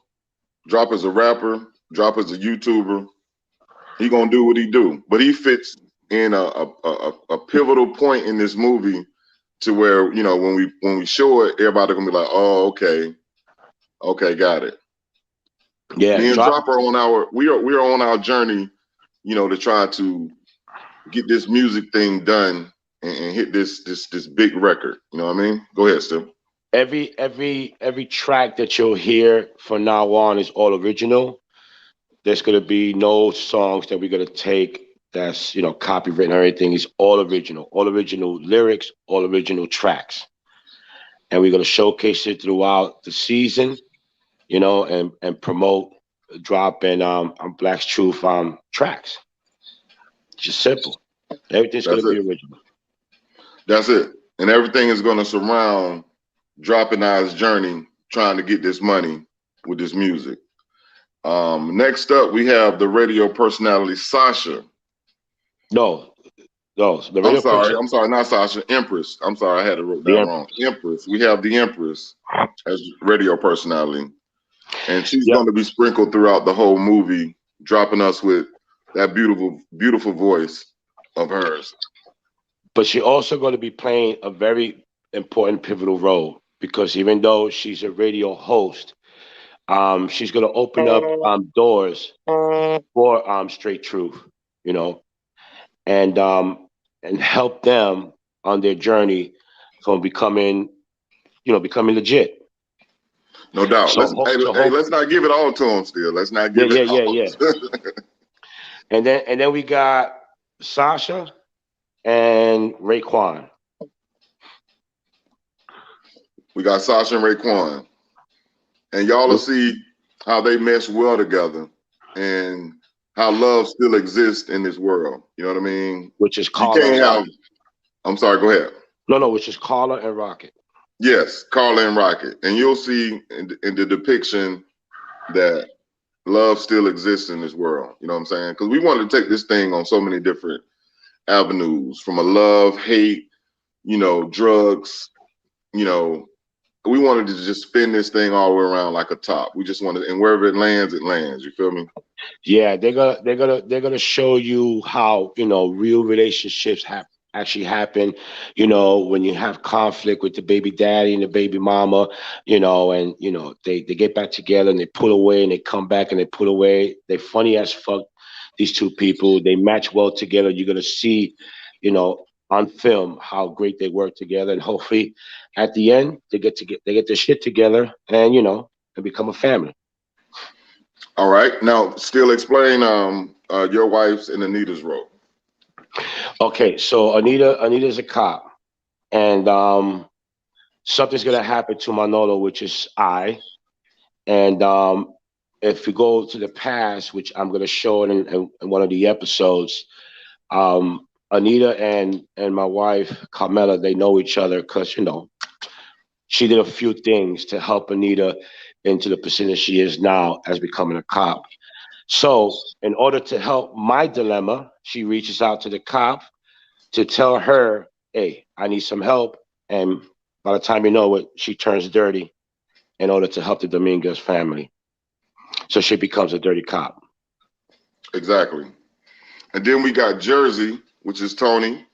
Drop is a rapper. Drop is a YouTuber. He gonna do what he do, but he fits in a pivotal point in this movie to where, you know, when we show it, everybody gonna be like, oh, okay, got it. Yeah, Me and drop. Drop are on our we are on our journey, you know, to try to get this music thing done and hit this big record. You know what I mean? Go ahead, Stu. Every track that you'll hear from now on is all original. There's gonna be no songs that we're gonna take that's, you know, copywritten or anything. It's all original lyrics, all original tracks, and we're gonna showcase it throughout the season, you know, and promote dropping Black's Truth tracks. Just simple. Everything's gonna That's be it. original. That's it. And everything is gonna surround Drop and I's journey trying to get this money with this music. Next up, we have the radio personality Sasha. No, no, the I'm radio sorry, person, I'm sorry, not Sasha, Empress. I'm sorry, I had it wrote the down wrong. Empress. We have the Empress as radio personality, and she's yep. going to be sprinkled throughout the whole movie, dropping us with that beautiful voice of hers. But she also going to be playing a very important pivotal role because even though she's a radio host, she's going to open up doors for Str8Truth, you know, and help them on their journey from becoming, you know, becoming legit. No doubt. So, so Hey, hope, let's not give it all to him. Still, let's not yeah, give it yeah, all. yeah, yeah. And then we got Sasha and Raekwon. We got Sasha and Raekwon, and y'all will see how they mesh well together, and how love still exists in this world. You know what I mean? Which is You Carla can't and have. Rocket. I'm sorry. Go ahead. No, which is Carla and Rocket. Yes, Carla and Rocket, and you'll see in the depiction that love still exists in this world. You know what I'm saying? Because we wanted to take this thing on so many different avenues, from a love, hate, you know, drugs, you know. We wanted to just spin this thing all the way around like a top. We just wanted, and wherever it lands, it lands. You feel me? Yeah, they're gonna show you how, you know, real relationships actually happen. You know, when you have conflict with the baby daddy and the baby mama, you know, and you know they get back together and they pull away and they come back and they pull away. They funny as fuck. These two people, they match well together. You're gonna see, you know, on film how great they work together, and hopefully at the end they get their shit together and, you know, and become a family. All right. Now, still explain your wife's and Anita's role. Okay, so Anita's a cop, and something's gonna happen to Manolo, which is I. And if we go to the past, which I'm gonna show in one of the episodes, Anita and my wife Carmela, they know each other because, you know, she did a few things to help Anita into the position she is now as becoming a cop. So, in order to help my dilemma, she reaches out to the cop to tell her, hey, I need some help. And by the time you know it, she turns dirty in order to help the Dominguez family. So she becomes a dirty cop. Exactly. And then we got Jersey, which is Tony.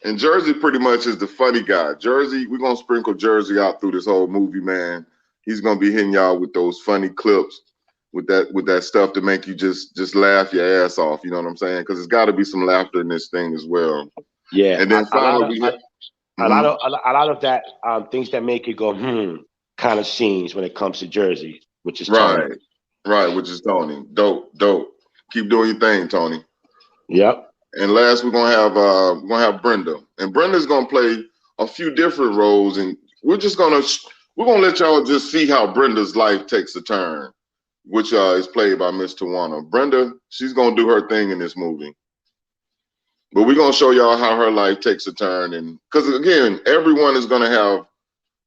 And Jersey pretty much is the funny guy. Jersey, we're gonna sprinkle Jersey out through this whole movie, man. He's gonna be hitting y'all with those funny clips, with that stuff to make you just laugh your ass off. You know what I'm saying? Because there's got to be some laughter in this thing as well. Yeah, And then a lot finally, of Hmm. a lot of that things that make you go kind of scenes when it comes to Jersey, which is Tony. Right, right, which is Tony. Dope, dope. Keep doing your thing, Tony. Yep. And last, we're gonna have Brenda, and Brenda's gonna play a few different roles, and we're gonna let y'all just see how Brenda's life takes a turn, which is played by Miss Tawana. Brenda, she's gonna do her thing in this movie, but we're gonna show y'all how her life takes a turn, and because again, everyone is gonna have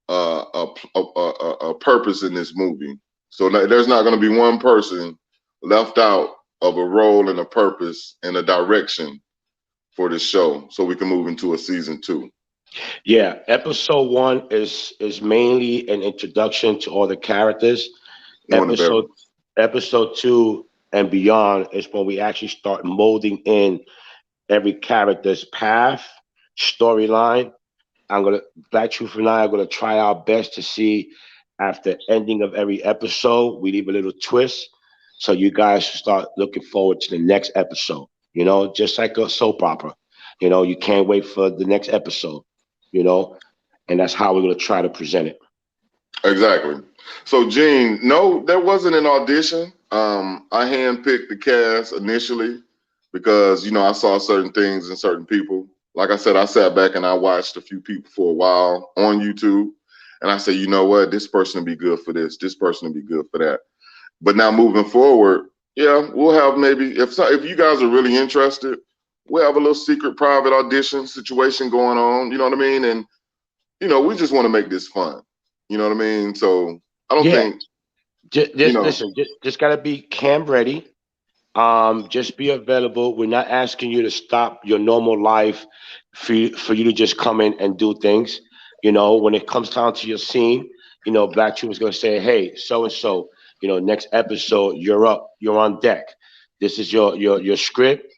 a purpose in this movie, so there's not gonna be one person left out of a role and a purpose and a direction for this show, so we can move into a season 2. Yeah. Episode 1 is mainly an introduction to all the characters. One of every. Episode episode 2 and beyond is when we actually start molding in every character's path, storyline. I'm gonna Black Truth and I are gonna try our best to see after ending of every episode, we leave a little twist so you guys start looking forward to the next episode. You know, just like a soap opera. You know, you can't wait for the next episode. You know, and that's how we're gonna try to present it. Exactly. So, Gene, no, there wasn't an audition. I handpicked the cast initially because I saw certain things in certain people. Like I said, I sat back and I watched a few people for a while on YouTube, and I said, you know what, this person will be good for this. This person will be good for that. But now moving forward, yeah, we'll have maybe if you guys are really interested, we'll have a little secret private audition situation going on. You know what I mean? And we just want to make this fun. You know what I mean? So I don't Yeah, think, you just know, listen, just gotta be cam ready. Just be available. We're not asking you to stop your normal life for you to just come in and do things. You know, when it comes down to your scene, Black Truth is gonna say, "Hey, so and so, next episode, you're up, you're on deck. This is your script.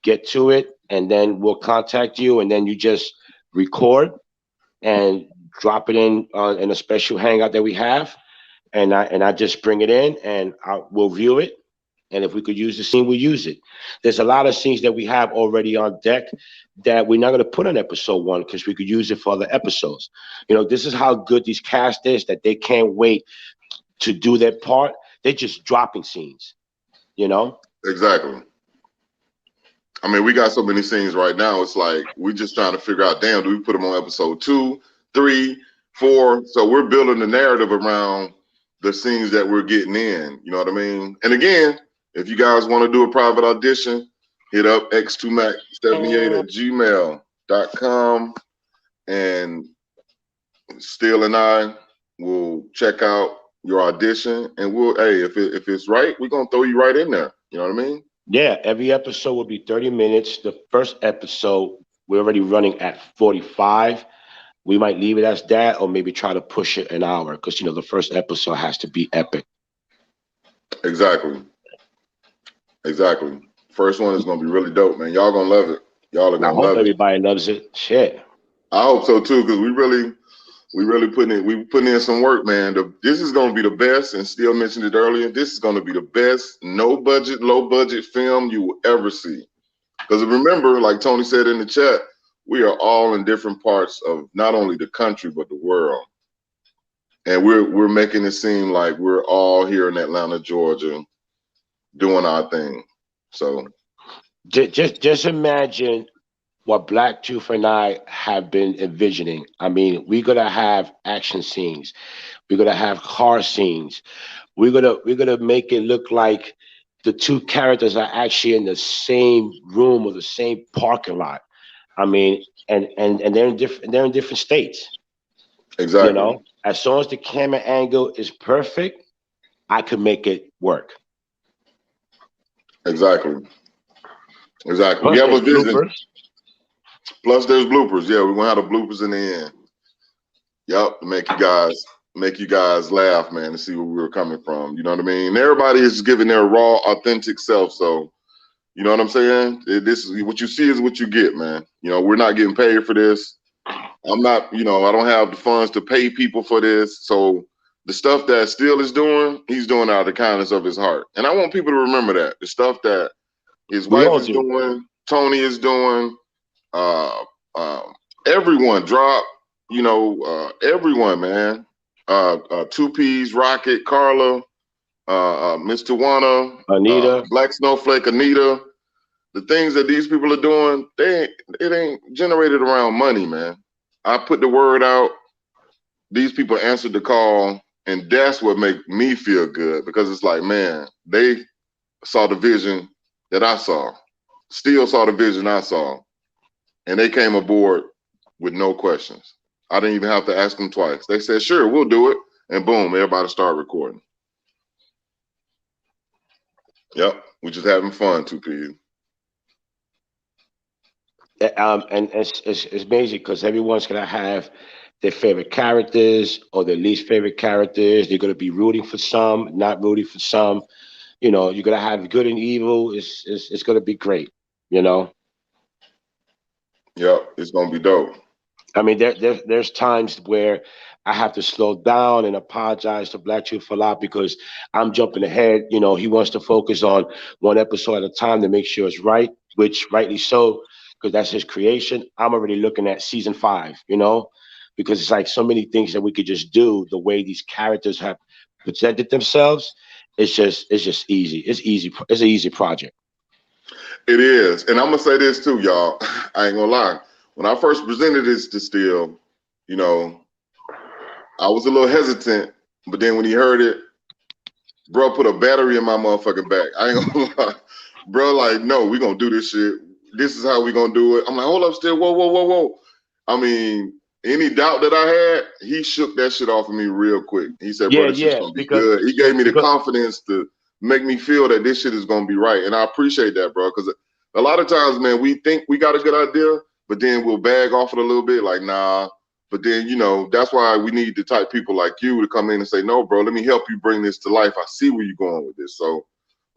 Get to it, and then we'll contact you, and then you just record and drop it in a special hangout that we have, and I just bring it in, and we'll view it, and if we could use the scene, we use it. There's a lot of scenes that we have already on deck that we're not going to put on episode 1 because we could use it for other episodes. This is how good these cast is that they can't wait to do their part. They're just dropping scenes, you know? exactly. I mean, we got so many scenes right now. It's like we just trying to figure out, damn, do we put them on episode 2, 3, 4? So we're building the narrative around the scenes that we're getting in. You know what I mean? And again, if you guys want to do a private audition, hit up x2mac78@gmail.com, and Steele and I will check out your audition, and hey, if it's right, we're gonna throw you right in there. You know what I mean? Yeah, every episode will be 30 minutes. The first episode, we're already running at 45. We might leave it as that or maybe try to push it an hour because, the first episode has to be epic. Exactly. Exactly. First one is gonna be really dope, man. Y'all gonna love it. Y'all are And I gonna hope love it. everybody loves it. Shit. I hope so too, because we really putting in some work, man. This is gonna be the best, and Steele mentioned it earlier. This is gonna be the best no budget, low budget film you will ever see. Because remember, like Tony said in the chat, we are all in different parts of not only the country but the world, and we're making it seem like we're all here in Atlanta, Georgia, doing our thing. So Just imagine what Black Truth and I have been envisioning. I mean, we're gonna have action scenes. We're gonna have car scenes. We're gonna make it look like the two characters are actually in the same room or the same parking lot. I mean, and they're in different states. exactly, As long as the camera angle is perfect, I could make it work. exactly, exactly. We Plus, have a there's vision. bloopers. Plus, there's bloopers. Yeah, we're gonna have the bloopers in the end. Yep, to make you guys laugh, man, to see where we were coming from. You know what I mean? Everybody is giving their raw, authentic self. So, you know what I'm saying? This is what you see is what you get, man. We're not getting paid for this. I'm not, I don't have the funds to pay people for this. So the stuff that Steele is doing, he's doing out of the kindness of his heart. And I want people to remember that. The stuff that his We wife all is do. doing, Tony is doing, uh, uh, everyone drop, everyone, man. Two P's, Rocket, Carla, Miss Tawana, Anita. Black Snowflake, Anita. The things that these people are doing, it ain't generated around money, man. I put the word out. These people answered the call, and that's what make me feel good, because it's like, man, they saw the vision that I saw, still saw the vision I saw, and they came aboard with no questions. I didn't even have to ask them twice. They said, sure, we'll do it. And boom, everybody started recording. Yep, we're just having fun, 2P. And it's amazing because everyone's gonna have their favorite characters or their least favorite characters. They're gonna be rooting for some, not rooting for some. You're gonna have good and evil. It's gonna be great. You know. Yep, it's gonna be dope. I mean, there's times where I have to slow down and apologize to Black Truth a lot because I'm jumping ahead. He wants to focus on one episode at a time to make sure it's right, which rightly so, because that's his creation. I'm already looking at season 5, because it's like so many things that we could just do the way these characters have presented themselves. It's just easy. It's easy. It's an easy project. It is. And I'm gonna say this too, y'all. I ain't gonna lie. When I first presented this to Steele, I was a little hesitant, but then when he heard it, bro put a battery in my motherfucking back. I ain't gonna lie. Bro, like, no, we gonna do this shit. This is how we gonna do it. I'm like, hold up, Steele. Whoa, whoa, whoa, whoa. I mean, any doubt that I had, he shook that shit off of me real quick. He said, bro, Yeah, this shit's yeah, gonna be good. He gave me the confidence to make me feel that this shit is gonna be right. And I appreciate that, bro, because a lot of times, man, we think we got a good idea, but then we'll bag off it a little bit, like, nah. But then, that's why we need the type people like you to come in and say, no, bro, let me help you bring this to life. I see where you're going with this. So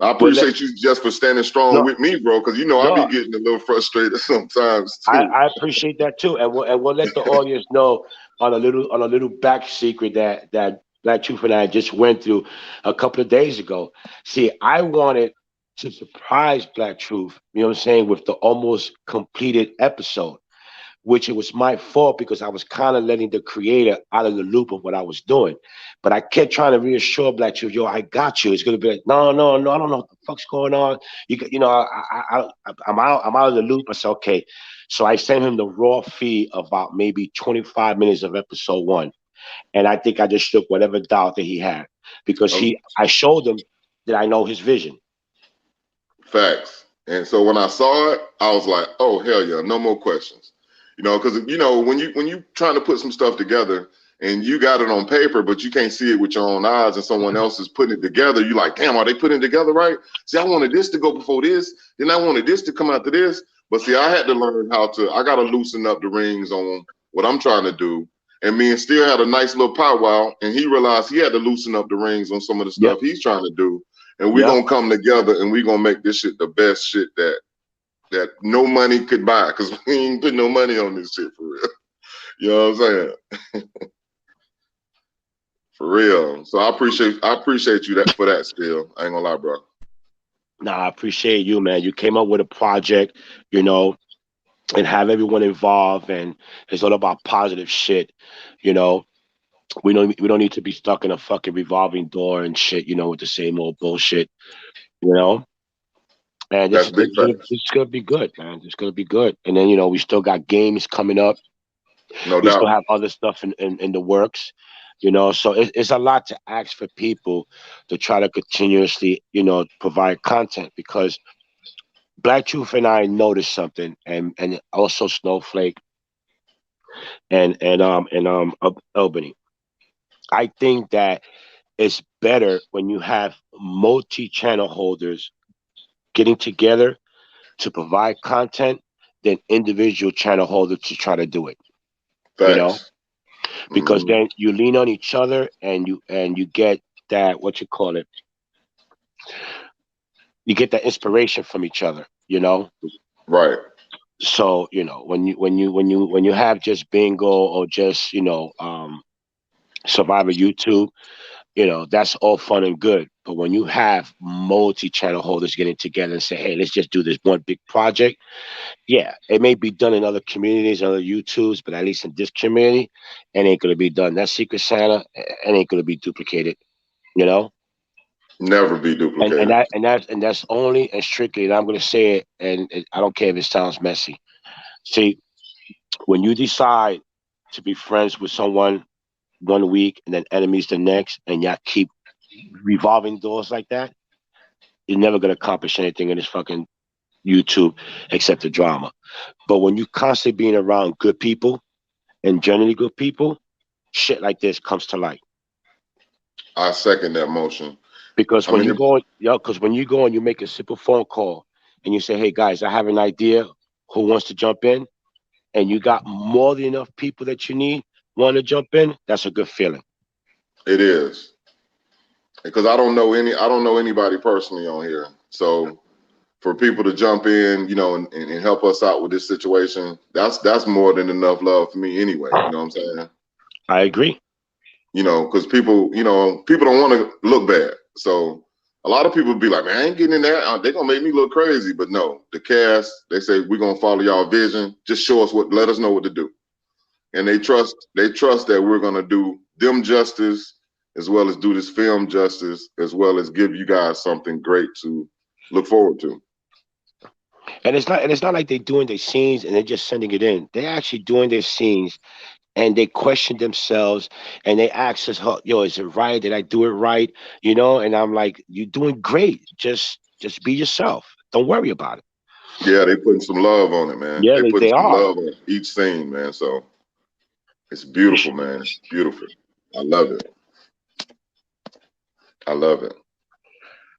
I appreciate you just for standing strong with me, bro, because, I be getting a little frustrated sometimes, too. I appreciate that, too. And we'll let the audience know on a little back secret that Black Truth and I just went through a couple of days ago. See, I wanted to surprise Black Truth, you know what I'm saying, with the almost completed episode, which it was my fault because I was kind of letting the creator out of the loop of what I was doing. But I kept trying to reassure Black Truth, yo, I got you. It's gonna be like, no, I don't know what the fuck's going on. I'm out of the loop. I said, okay. So I sent him the raw feed about maybe 25 minutes of episode 1. And I think I just shook whatever doubt that he had because I showed him that I know his vision. Facts. And so when I saw it, I was like, oh, hell yeah, no more questions. Because, when you trying to put some stuff together and you got it on paper, but you can't see it with your own eyes and someone else is putting it together, you're like, damn, are they putting it together right? See, I wanted this to go before this, then I wanted this to come after this. But see, I had to learn I got to loosen up the rings on what I'm trying to do. And me and Steele had a nice little powwow, and he realized he had to loosen up the rings on some of the stuff he's trying to do. And we're going to come together and we're going to make this shit the best shit that no money could buy, because we ain't putting no money on this shit for real. You know what I'm saying? For real. So I appreciate you for that, Steele. I ain't gonna lie, bro. Nah, I appreciate you, man. You came up with a project, and have everyone involved, and it's all about positive shit. We don't need to be stuck in a fucking revolving door and shit, with the same old bullshit, And That's big facts. it's gonna be good, man. It's gonna be good. And then we still got games coming up. No We doubt. still have other stuff in the works. So it's a lot to ask for people to try to continuously, provide content, because Black Truth and I noticed something, and also Snowflake and Albany. I think that it's better when you have multi-channel holders getting together to provide content than individual channel holders to try to do it. Facts. Because then you lean on each other and you get that, what you call it, you get that inspiration from each other. Right. So when you have just bingo or just Survivor YouTube, that's all fun and good. But when you have multi-channel holders getting together and say, hey, let's just do this one big project, yeah, it may be done in other communities, other YouTubes, but at least in this community, it ain't gonna be done. That Secret Santa, it ain't gonna be duplicated, you know. Never be duplicated. And that's only and strictly, and I'm gonna say it, and I don't care if it sounds messy. See, when you decide to be friends with someone one week and then enemies the next, and y'all keep revolving doors like that, you're never gonna accomplish anything in this fucking YouTube except the drama. But when you constantly being around good people and generally good people, shit like this comes to light. I second that motion. Because I when mean, you go, because when you go and you make a simple phone call and you say, "Hey guys, I have an idea. Who wants to jump in?" and you got more than enough people that you need want to jump in, that's a good feeling. it is because I don't know anybody personally on here. So for people to jump in, and help us out with this situation, that's more than enough love for me anyway. You know what I'm saying? I agree. Because people don't want to look bad. So a lot of people be like, man, I ain't getting in there. They're gonna make me look crazy. But no, the cast, they say we're gonna follow y'all vision. Just show us let us know what to do. And they trust that we're gonna do them justice as well as do this film justice, as well as give you guys something great to look forward to. And it's not like they're doing their scenes and they're just sending it in. They're actually doing their scenes and they question themselves and they ask us, yo, is it right? Did I do it right? And I'm like, you're doing great. Just be yourself. Don't worry about it. Yeah, they putting some love on it, man. Yeah, They putting they some are. love on each scene, man. So it's beautiful, man. It's beautiful. I love it. I love it.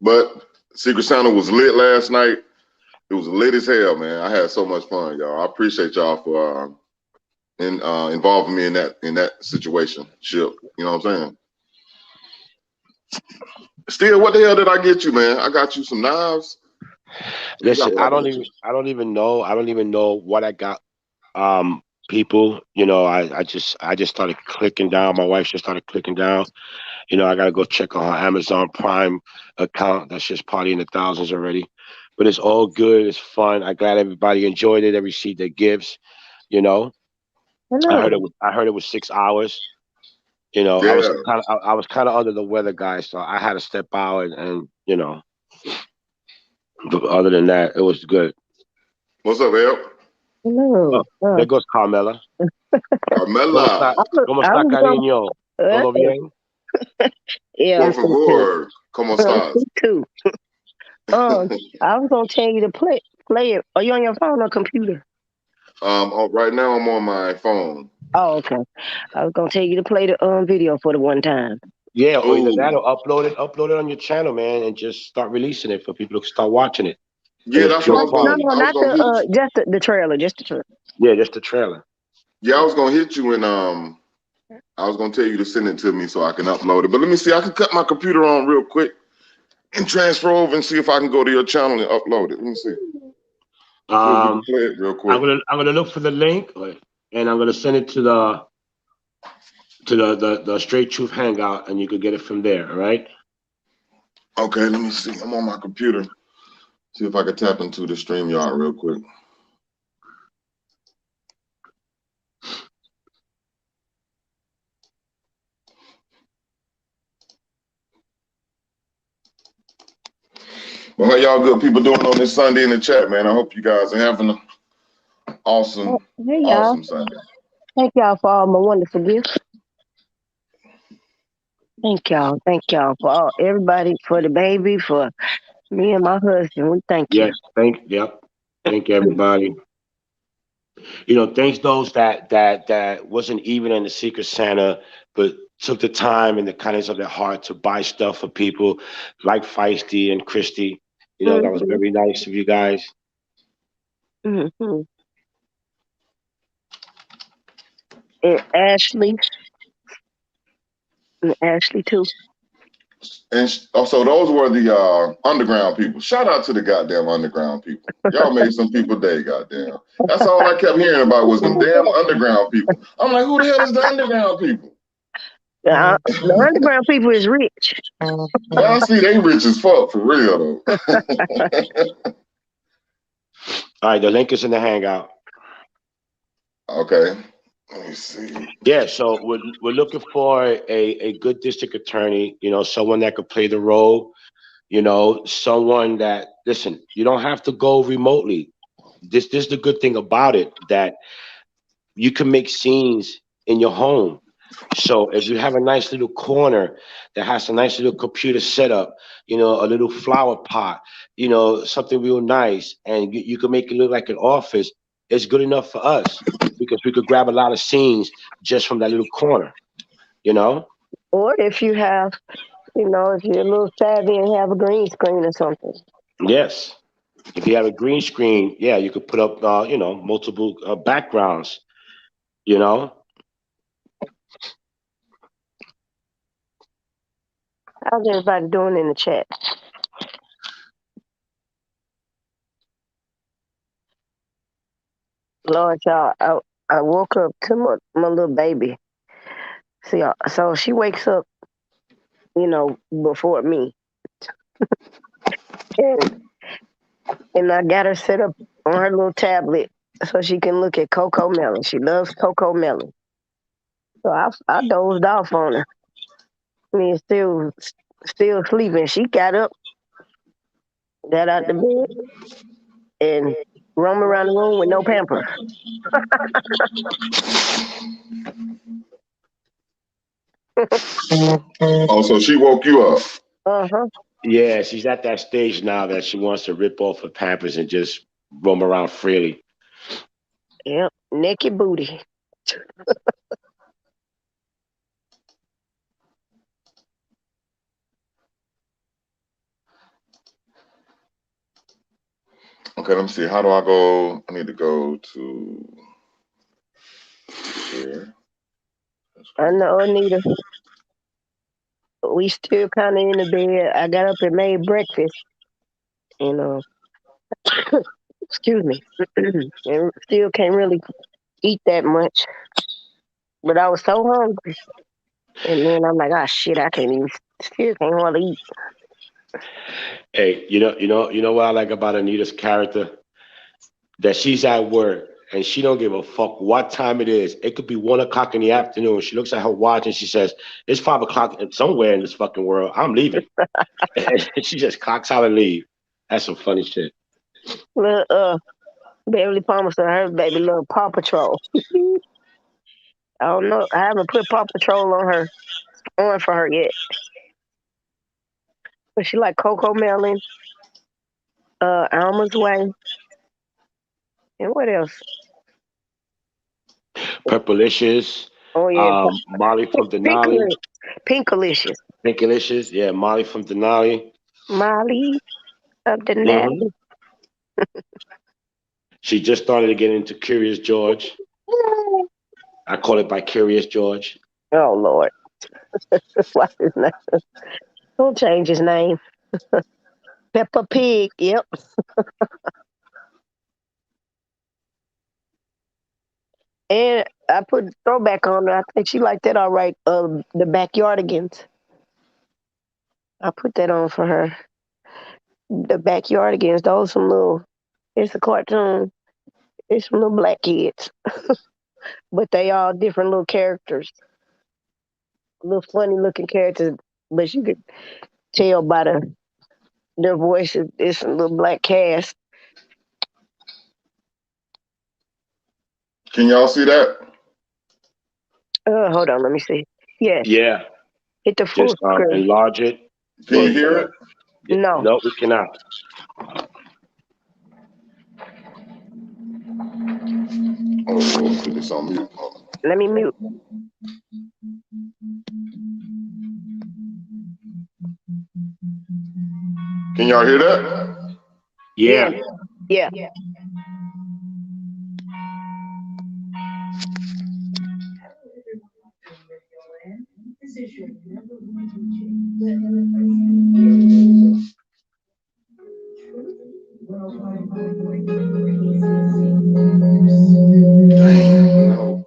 But Secret Santa was lit last night. It was lit as hell, man. I had so much fun, y'all. I appreciate y'all for involving me in that situation. Ship. You know what I'm saying? Still, what the hell did I get you, man? I got you some knives. Listen, I don't even know what I got. People, I just started clicking down. My wife just started clicking down. I gotta go check on her Amazon Prime account. That's just probably in the thousands already. But it's all good. It's fun. I'm glad everybody enjoyed it. They received their gifts. You know, Hello. I heard it was 6 hours. Yeah. I was kind of under the weather, guys, so I had to step out and. But other than that, it was good. What's up, El? Hello. Oh, there goes Carmela. ¿Cómo está? Carmela. ¿Cómo I está, was going cariño? ¿Todo bien? yeah, Por I'm so too. favor. ¿Cómo estás? Too. I was gonna tell you to play it. Are you on your phone or computer? Right now I'm on my phone. Oh, okay. I was gonna tell you to play the video for the one time. Yeah, or either Oh, that or upload it on your channel, man, and just start releasing it for people to start watching it. And yeah, it's that's what pure I was No, gonna. quality. no, I was not gonna hit. just the trailer, just the trailer. Yeah, just the trailer. Yeah, I was gonna hit you, and I was gonna tell you to send it to me so I can upload it. But let me see. I can cut my computer on real quick and transfer over and see if I can go to your channel and upload it. Let me see. See if we can play it real quick. I'm gonna look for the link, and I'm gonna send it to the Straight Truth Hangout, and you can get it from there. All right. Okay, let me see. I'm on my computer. See if I can tap into the StreamYard real quick. Well, how y'all good people doing on this Sunday in the chat, man? I hope you guys are having an awesome, Hey y'all. awesome Sunday. Thank y'all for all my wonderful gifts. Thank y'all. Thank y'all for everybody, for the baby, for me and my husband. We thank you. Yes. Thank everybody. Thanks those that wasn't even in the Secret Santa, but took the time and the kindness of their heart to buy stuff for people like Feisty and Christy. That was very nice of you guys. Mm-hmm. And Ashley too. And so those were the underground people. Shout out to the goddamn underground people. Y'all made some people day, goddamn. That's all I kept hearing about was them damn underground people. I'm like, who the hell is the underground people? The underground people is rich. Well, see, they rich as fuck for real though. All right, the link is in the hangout. Okay. Let me see. Yeah, so we're looking for a good district attorney, someone that could play the role, someone that, listen, you don't have to go remotely. This is the good thing about it, that you can make scenes in your home. So if you have a nice little corner that has a nice little computer setup, a little flower pot, something real nice, and you can make it look like an office, it's good enough for us because we could grab a lot of scenes just from that little corner, you know? Or if you have, if you're a little savvy and have a green screen or something. Yes. If you have a green screen, yeah, you could put up, multiple backgrounds, you know? How's everybody doing in the chat? Lord, y'all, I woke up to my little baby. See, so she wakes up, before me, and I got her set up on her little tablet so she can look at Coco Melon. She loves Coco Melon, so I dozed off on her. I mean, still sleeping. She got up, got out the bed, and roamed around the room with no pamper. Oh, so she woke you up. Uh-huh. Yeah, she's at that stage now that she wants to rip off her pampers and just roam around freely. Yep. Naked booty. Okay, let me see. How do I go? I need to go to here. I know, Anita. We still kind of in the bed. I got up and made breakfast, and excuse me, and still can't really eat that much. But I was so hungry, and then I'm like, oh shit, I can't even. Still can't hardly eat. Hey, you know what I like about Anita's character? That she's at work and she don't give a fuck what time it is. It could be 1 o'clock in the afternoon. She looks at her watch and she says, "It's 5 o'clock somewhere in this fucking world. I'm leaving." And she just clocks out and leave. That's some funny shit. Little, Beverly Palmer said her baby love Paw Patrol. I don't know. I haven't put Paw Patrol on for her yet. But she like Coco Melon, Alma's Way, and what else? Purplicious, Oh yeah, Molly from Denali, Pinkalicious. Pinkalicious. Pinkalicious, yeah, Molly from Denali. Molly of the hmm Natty. She just started to get into Curious George. I call it by Curious George. Oh Lord. What's his name? Don't change his name. Peppa Pig. Yep. And I put throwback on her. I think she liked that all right. The Backyardigans. I put that on for her. The Backyardigans. Those some little. It's a cartoon. It's some little black kids, but they all different little characters, little funny looking characters. But you could tell by their voices. It's a little black cast. Can y'all see that? Hold on. Let me see. Yes. Yeah, Hit the full just screen. enlarge it. Can Full you hear screen. it? No. No, we cannot. Oh, we'll put this on mute. Hold on. Let me mute. Can y'all hear that? Yeah. Yeah. Damn, no.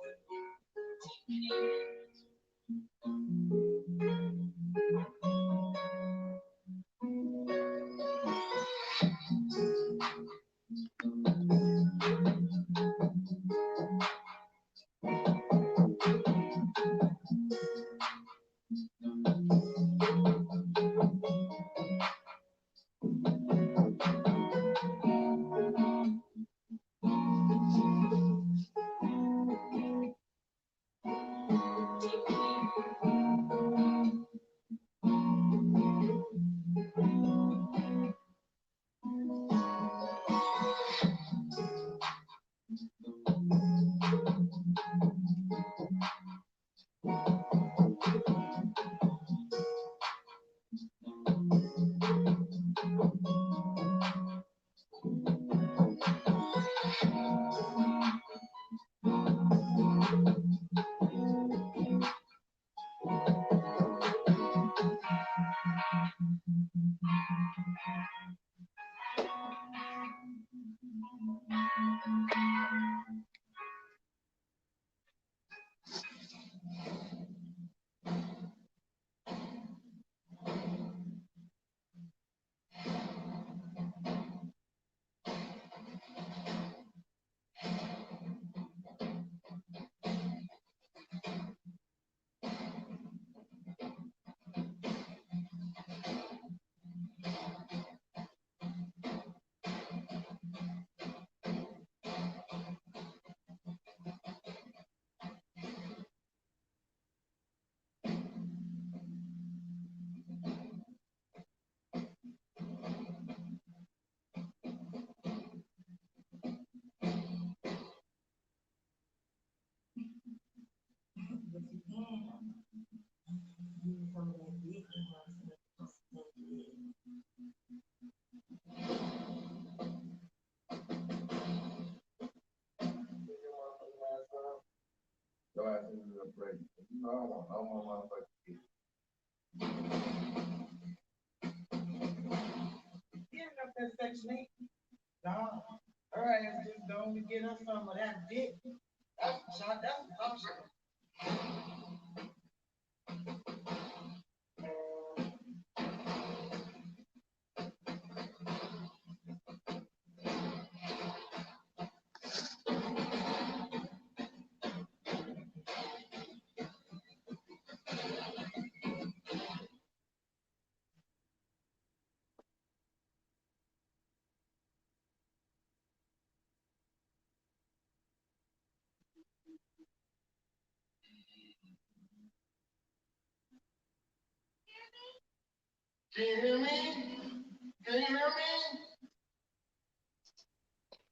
Can you hear me?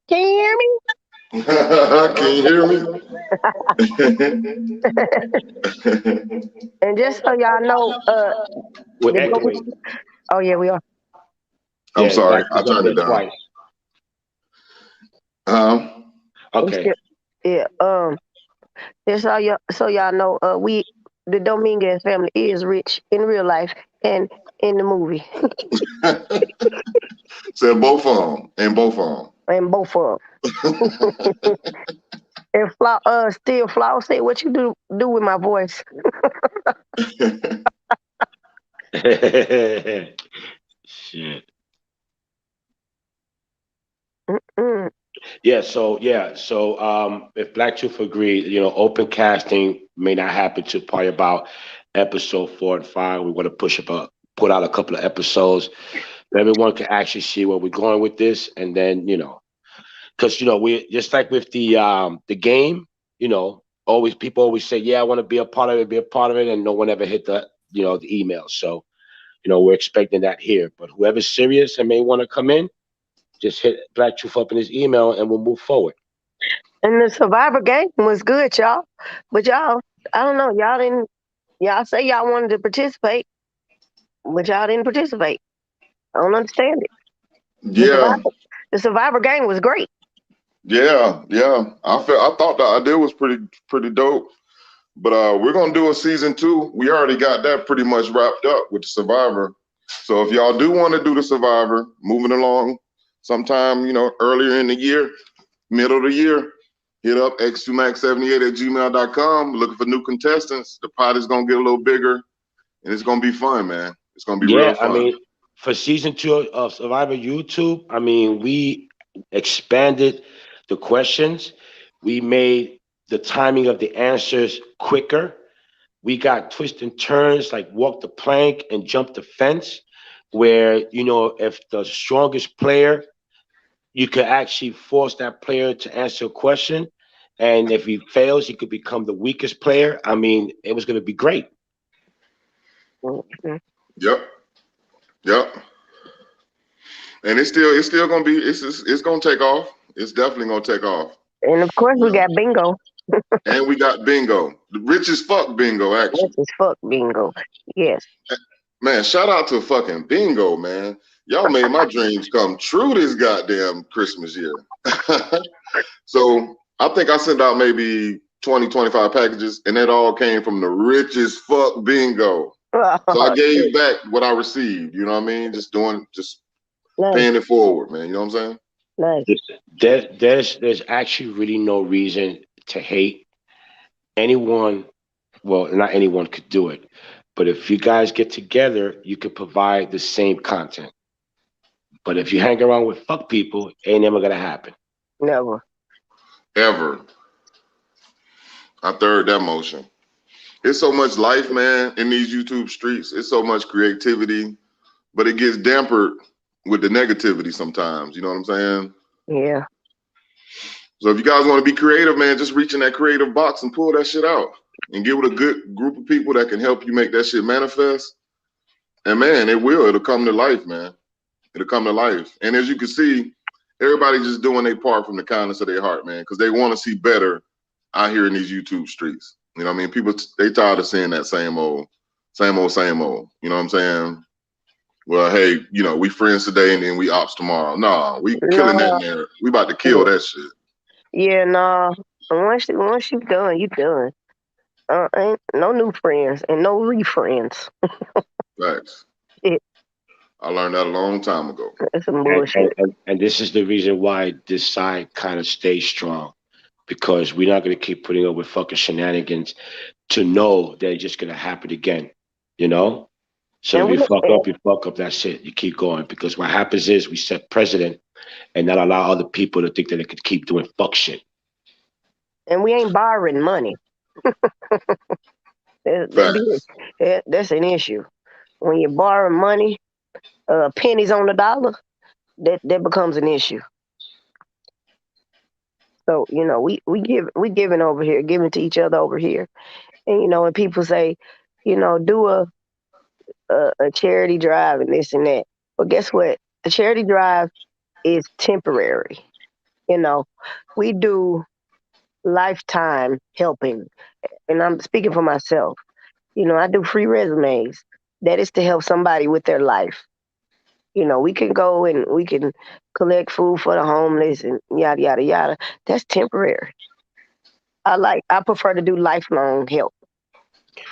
Can you hear me? And just so y'all know, We're the go. echoing. Oh yeah, we are. I'm Yeah, sorry, like I you turned jumping it down. twice. We Okay. still, yeah. Just so y'all know, we the Dominguez family is rich in real life and in the movie, Said both of them, and both of and both of them. And still Flaw say, "What you do with my voice?" them. Shit. Mm. Yeah, so if Black Truth agreed, open casting may not happen to probably about episode 4 and 5. We want to put out a couple of episodes so everyone can actually see where we're going with this, and then because we just like with the game, always people always say, yeah, I want to be a part of it, and no one ever hit the email. So we're expecting that here. But whoever's serious and may want to come in, just hit Black Truth up in his email, and we'll move forward. And the Survivor game was good, y'all. But y'all, I don't know, y'all didn't. Y'all say y'all wanted to participate, but y'all didn't participate. I don't understand it. The Yeah, Survivor, the Survivor game was great. yeah. I thought the idea was pretty dope. But we're gonna do a season 2. We already got that pretty much wrapped up with the Survivor. So if y'all do want to do the Survivor, moving along sometime, earlier in the year, middle of the year, hit up x2max78@gmail.com looking for new contestants. The pot is gonna get a little bigger and it's gonna be fun, man. It's gonna be real Yeah, I fun. mean, for season 2 of Survivor YouTube, I mean, we expanded the questions. We made the timing of the answers quicker. we got twists and turns like walk the plank and jump the fence, where if the strongest player, you could actually force that player to answer a question, and if he fails, he could become the weakest player. I mean, it was going to be great. Mhm. Yep. Yep. And it's still gonna be it's gonna take off. It's definitely gonna take off. And of course, You we know. got bingo. And we got bingo, the rich as fuck bingo, Rich actually. as fuck bingo. Yes. Man, shout out to fucking bingo, man. Y'all made my dreams come true this goddamn Christmas year. So I think I sent out maybe 20, 25 packages, and it all came from the richest fuck bingo. So I Oh, gave shit. back what I received. You know what I mean? Just Nice, paying it forward, man. You know what I'm saying? nice. There's actually really no reason to hate anyone. Well, not anyone could do it, but if you guys get together, you could provide the same content. But if you hang around with fuck people, it ain't never gonna happen. Never. Ever. I third that motion. It's so much life, man, in these YouTube streets. It's so much creativity, but it gets dampered with the negativity sometimes. You know what I'm saying? Yeah. So if you guys want to be creative, man, just reach in that creative box and pull that shit out and get with a good group of people that can help you make that shit manifest. And man, it will. It'll come to life, man. It'll come to life. And as you can see, everybody just doing their part from the kindness of their heart, man, because they want to see better out here in these YouTube streets. You know what I mean? People, they tired of seeing that same old, same old, same old. You know what I'm saying? Well, hey, we friends today and then we ops tomorrow. Nah, we killing that No. narrative. We about to kill that shit. Yeah, no. Once you done, you done. Ain't no new friends and no re-friends. Facts. It, I learned that a long time ago. it's some And, and, bullshit. and, and this is the reason why this side kind of stays strong, because we're not going to keep putting up with fucking shenanigans to know that it's just going to happen again, you know? So if And you we fuck up, that's it. You keep going, because what happens is we set precedent and not allow other people to think that they could keep doing fuck shit. and we ain't borrowing money. Facts. That's an issue. When you borrow money, pennies on the dollar, that becomes an issue. So we giving over here, giving to each other over here, and when people say, do a charity drive and this and that. But guess what? A charity drive is temporary. You know, we do lifetime helping, and I'm speaking for myself. I do free resumes. That is to help somebody with their life. We can go and we can collect food for the homeless and yada yada yada. That's temporary. I prefer to do lifelong help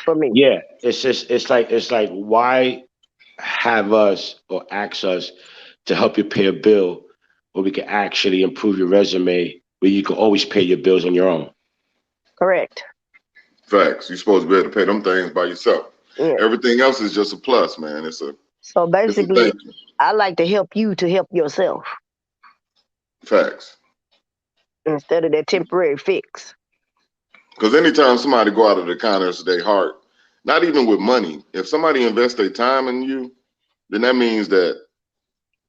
for me. Yeah, it's like why have us or ask us to help you pay a bill where we can actually improve your resume where you can always pay your bills on your own. Correct. Facts. You're supposed to be able to pay them things by yourself. Yeah. Everything else is just a plus, man. So It's a basically, thank you. I like to help you to help yourself Facts. instead of that temporary fix. Because anytime somebody go out of the kindness of their heart, not even with money, if somebody invests their time in you, then that means that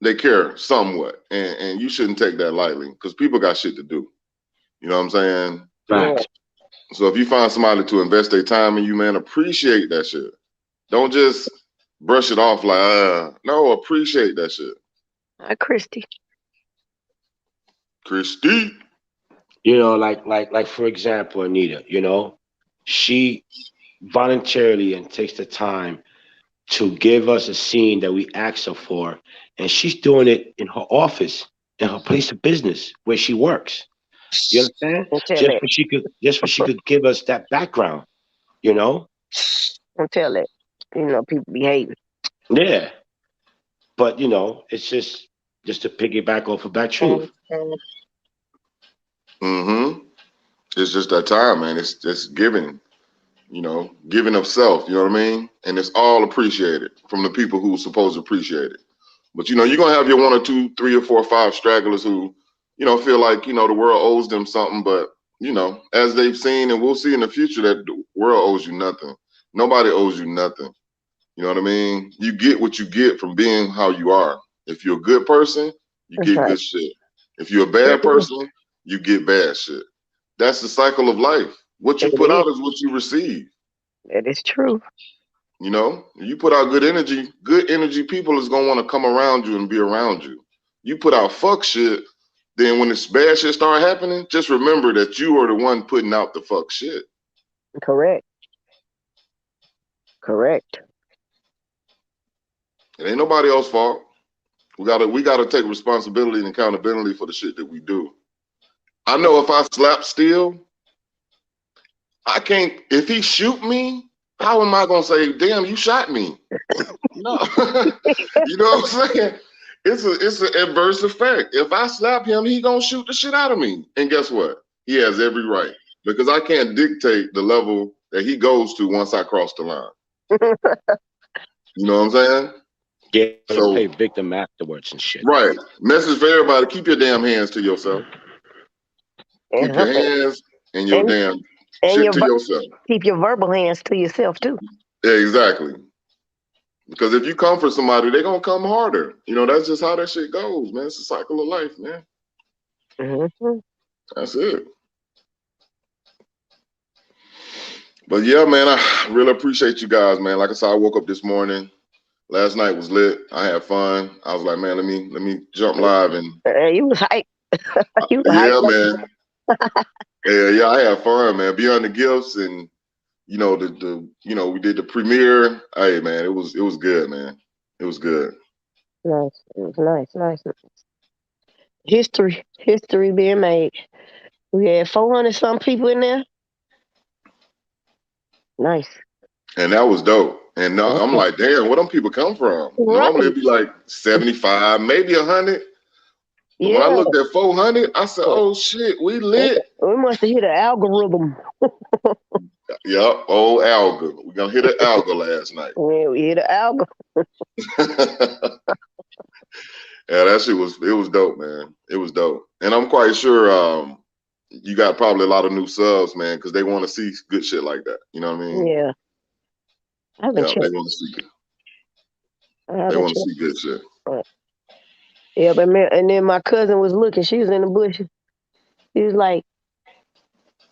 they care somewhat. And you shouldn't take that lightly because people got shit to do. You know what I'm saying? Yeah. Facts. So if you find somebody to invest their time in you, man, appreciate that shit. Don't just brush it off like, no, appreciate that shit. Hi, Christy. Christy. Like for example, Anita, she voluntarily and takes the time to give us a scene that we asked her for, and she's doing it in her office, in her place of business where she works. You understand? Don't tell it. Just for she could give us that background, you know? Don't tell it. People be hating. Yeah. But it's just to piggyback off of that truth. Mm-hmm. It's just that time, man. It's just giving, giving of self, you know what I mean? And it's all appreciated from the people who are supposed to appreciate it. But, you're going to have your 1 or 2, 3 or 4 or 5 stragglers who, feel like, the world owes them something. But, as they've seen and we'll see in the future that the world owes you nothing. Nobody owes you nothing. You know what I mean? You get what you get from being how you are. If you're a good person, you That's get right. good shit. If you're a bad person, you get bad shit. That's the cycle of life. What you It put is. out is what you receive. That is true. You know, you put out good energy people is gonna want to come around you and be around you. You put out fuck shit, then when this bad shit start happening, just remember that you are the one putting out the fuck shit. Correct. Correct. It ain't nobody else's fault. We gotta take responsibility and accountability for the shit that we do. I know if I slap Steel, I can't. If he shoot me, how am I gonna say, "Damn, you shot me"? No, you know what I'm saying? It's an adverse effect. If I slap him, he gonna shoot the shit out of me. And guess what? He has every right because I can't dictate the level that he goes to once I cross the line. You know what I'm saying? Yeah, to play So, victim afterwards and shit. right. Message for everybody: keep your damn hands to yourself. Keep Uh-huh. your hands and your And damn and shit to yourself. keep your verbal hands to yourself too. Yeah, exactly. Because if you come for somebody, they're gonna come harder. You know, that's just how that shit goes, man. It's a cycle of life, man. Mm-hmm. That's it. But yeah, man, I really appreciate you guys, man. Like I said, I woke up this morning. Last night was lit. I had fun. I was like, man, let me jump live and You was hype. You was yeah, hype. man. Yeah, I had fun, man. Beyond the gifts and the we did the premiere. Hey, man, it was good, man. It was good. Nice. It was nice. History being made. We had 400 some people in there. Nice. And that was dope. And now I'm Okay. like, damn, where them people come from? Normally Right. it'd be like 75, maybe 100. But when I Yeah. looked at 400, I said, oh shit, we lit. We must have hit an algorithm. Yup, old Alga. We're gonna hit an Alga last night. Yeah, we hit an algorithm. Yeah, that shit was dope, man. It was dope. And I'm quite sure you got probably a lot of new subs, man, because they want to see good shit like that. You know what I mean? Yeah. I haven't Yeah, they checked. want to see good. I They haven't want to checked. see good shit. Yeah, and then my cousin was looking. She was in the bush. She was like,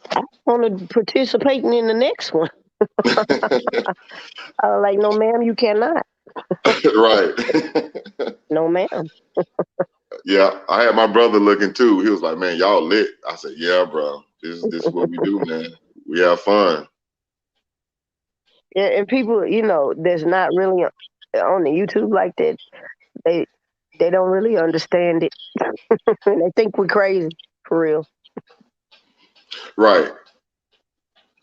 I want to participate in the next one. I was like, no, ma'am, you cannot. Right. No, ma'am. Yeah, I had my brother looking too. He was like, "Man, y'all lit." I said, "Yeah, bro. This is what we do, man. We have fun." Yeah, and people, that's not really on the YouTube like that. They they don't really understand it. And they think we're crazy for real. Right.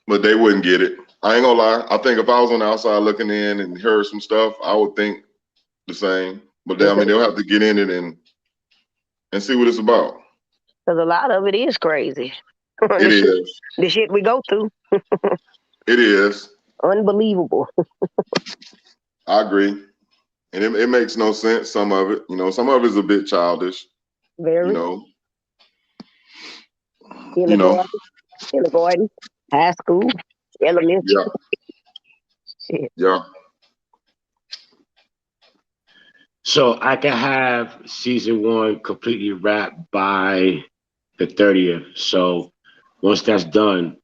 But they wouldn't get it. I ain't gonna lie. I think if I was on the outside looking in and heard some stuff, I would think the same. But I mean, they'll have to get in it and see what it's about. Because a lot of it is crazy. It the shit, is. the shit we go through, It is. unbelievable. I agree. And it makes no sense. Some of it, some of it's a bit childish. You Very know. You know. kindergarten, high school, elementary. Yeah. Shit. Yeah. So I can have season 1 completely wrapped by the 30th. So once that's done,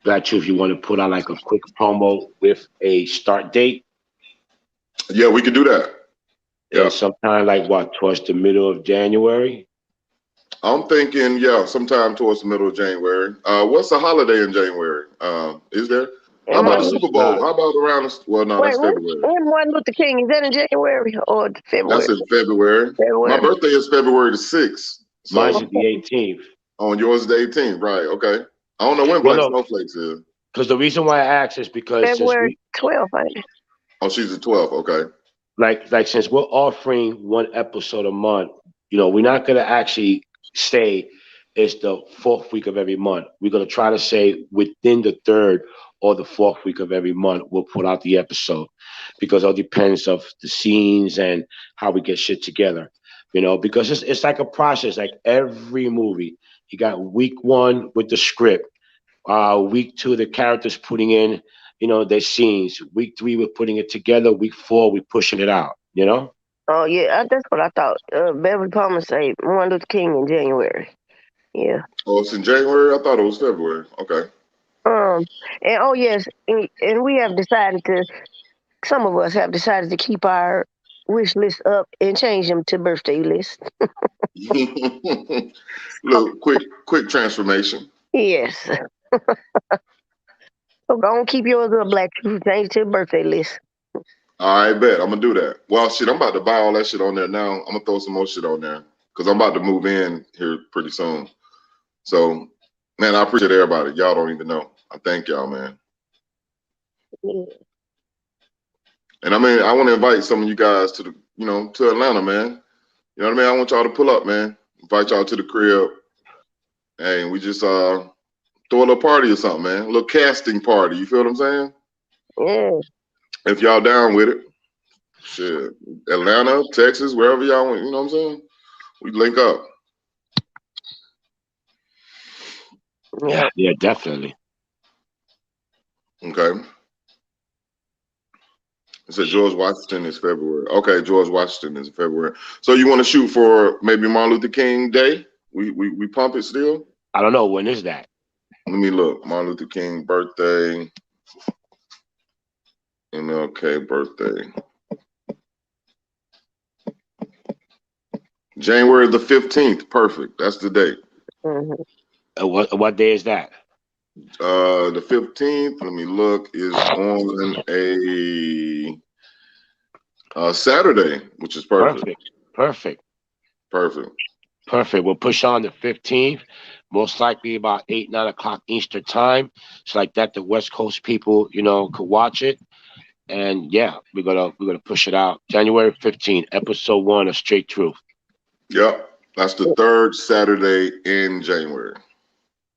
got you if you want to put out like a quick promo with a start date. Yeah, we could do that. Yeah. And sometime like what, towards the middle of January? I'm thinking, yeah, sometime towards the middle of January. What's a holiday in January? Is there? How And about the No, Martin, it's Super Bowl? not. How about around well, no, wait, that's February. when Martin Luther King, is that in January or February? That's in February. My February. birthday is February the 6th. Mine's So at the 18th. on yours is the 18th, right? Okay. I don't know when Well, Black no, Snowflakes is. because the reason why I asked is because since February 12th, I think. Oh, she's the 12th. Okay. like since we're offering one episode a month, we're not gonna actually say it's the fourth week of every month. We're gonna try to say within the third or the fourth week of every month we'll put out the episode because it all depends of the scenes and how we get shit together. Because it's like a process. Like every movie, you got week 1 with the script, week 2 the characters putting in their scenes. Week 3, we're putting it together. Week 4, we're pushing it out. Oh yeah, that's what I thought. Beverly Palmer say Martin Luther King in January. Yeah. Oh, it's in January. I thought it was February. Okay. Um. And oh yes, and we have decided to. Some of us have decided to keep our wish list up and change them to birthday list. Look, quick transformation. Yes. So go on, keep yours up, Black Truth. Change it to a birthday list. I bet I'm gonna do that. Well, shit, I'm about to buy all that shit on there now. I'm gonna throw some more shit on there because I'm about to move in here pretty soon. So, man, I appreciate everybody. Y'all don't even know. I thank y'all, man. Yeah. And I mean, I want to invite some of you guys to to Atlanta, man. You know what I mean? I want y'all to pull up, man. Invite y'all to the crib. Hey, and we just throw a little party or something, man. A little casting party. You feel what I'm saying? Yeah. If y'all down with it, shit. Atlanta, Texas, wherever y'all want, you know what I'm saying? We link up. Yeah, definitely. Okay. It said George Washington is February. Okay, George Washington is February. So you want to shoot for maybe Martin Luther King Day? We pump it still? I don't know, when is that? Let me look. Martin Luther King birthday. MLK birthday. January the 15th. Perfect. That's the date. Mhm. What day is that? The 15th, let me look, is on a Saturday, which is perfect. Perfect. We'll push on the 15th, most likely about 8, 9 o'clock Eastern time. It's like that the West Coast people, could watch it. And yeah, we're gonna push it out. January 15th, episode 1 of Str8Truth. Yep. That's the third Saturday in January.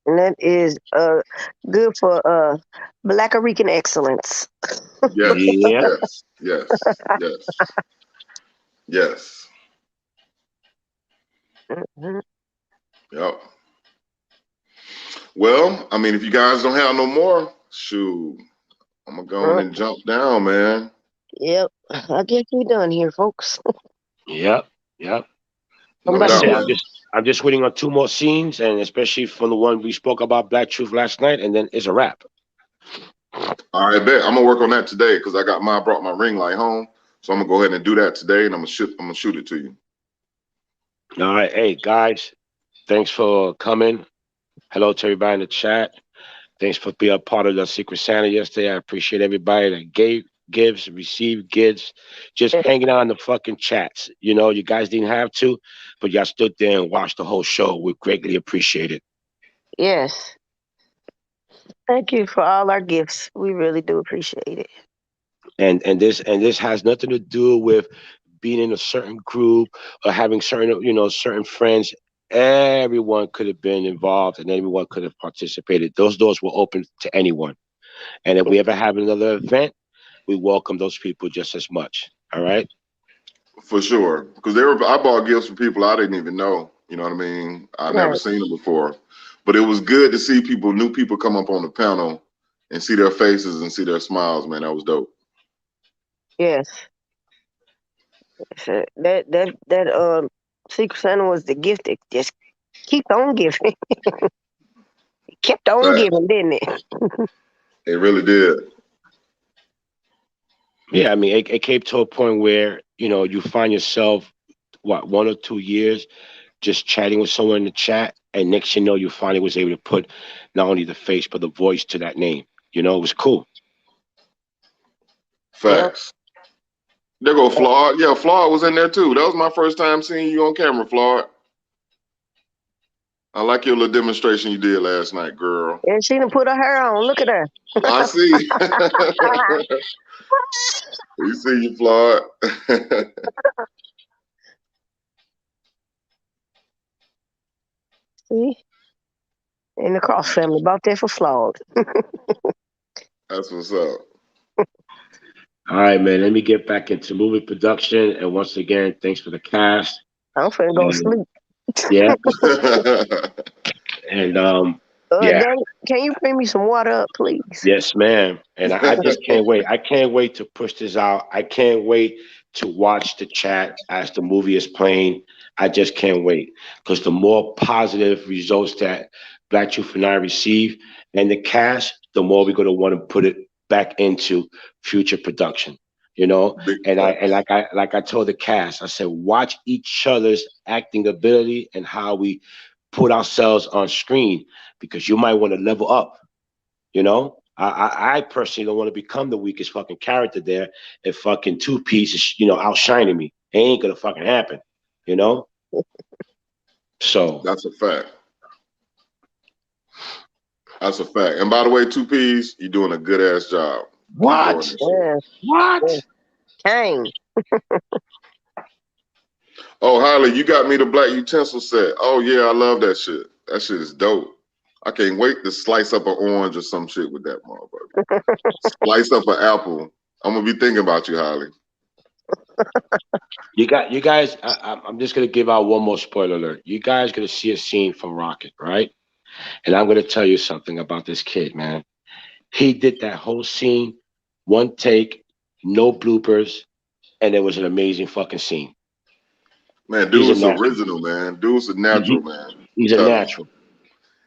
And that is good for Black American excellence. Yes, Yeah. yes. Mhm. Yep. Well, I mean, if you guys don't have no more, shoot, I'm gonna go on and jump down, man. Yep. I guess we're done here, folks. Yep. I'm No Like I about to doubt, said, get. man. I'm just waiting on 2 more scenes, and especially from the one we spoke about, Black Truth, last night, and then it's a wrap. All right, bet. I'm gonna work on that today because I brought my ring light home. So I'm gonna go ahead and do that today, and I'm gonna shoot it to you. All right, hey guys, thanks for coming. Hello to everybody in the chat. Thanks for being a part of the Secret Santa yesterday. I appreciate everybody that gives, received, gives, just hanging out in the fucking chats. You guys didn't have to, but y'all stood there and watched the whole show. We greatly appreciate it. Yes. Thank you for all our gifts. We really do appreciate it. And this has nothing to do with being in a certain group or having certain friends. Everyone could have been involved and everyone could have participated. Those doors were open to anyone. And if we ever have another event, we welcome those people just as much. All right. For sure, because I bought gifts for people I didn't even know. You know what I mean? I never Right. seen them before, but it was good to see new people come up on the panel and see their faces and see their smiles. Man, that was dope. Yes. So that Secret Santa was the gift that just keep on giving. Kept on Fact. giving, didn't it? It really did. Yeah, I mean, it came to a point where you find yourself 1 or 2 years just chatting with someone in the chat, and next you know, you finally was able to put not only the face but the voice to that name. It was cool. Yep. Facts. There go Flawed. Yeah, Flawed was in there too. That was my first time seeing you on camera, Flawed. I like your little demonstration you did last night, girl. And she done put her hair on. Look at her. I see. We see you, Flawed. See? And the Cross family bought that for Flawed. That's what's up. All right, man. Let me get back into movie production, and once again, thanks for the cast. I'm finna go to sleep. Yeah, and Yeah. Daddy, can you bring me some water up, please? Yes, ma'am. And I just can't wait. I can't wait to push this out. I can't wait to watch the chat as the movie is playing. I just can't wait because the more positive results that Black Truth and I receive and the cast, the more we're going to want to put it back into future production. You know, Big and facts. like I told the cast, I said, watch each other's acting ability and how we put ourselves on screen because you might want to level up. You know, I personally don't want to become the weakest fucking character there if fucking Two Piece is, outshining me. It ain't gonna fucking happen, you know? So, That's a fact. That's a fact. And by the way, Two Ps, you're doing a good ass job. Keep doing what? this shit. Yeah, yeah. What? Kang. Oh, Harley, you got me the black utensil set. Oh yeah, I love that shit. That shit is dope. I can't wait to slice up an orange or some shit with that motherfucker. Slice up an apple. I'm gonna be thinking about you, Harley. You guys, I'm just gonna give out one more spoiler alert. You guys gonna see a scene from Rocket, right? And I'm gonna tell you something about this kid, man. He did that whole scene, one take, no bloopers, and it was an amazing fucking scene. Man, He's a dude's natural. original, man. Dude's a He, natural, he- man. I'm he's a telling you. natural.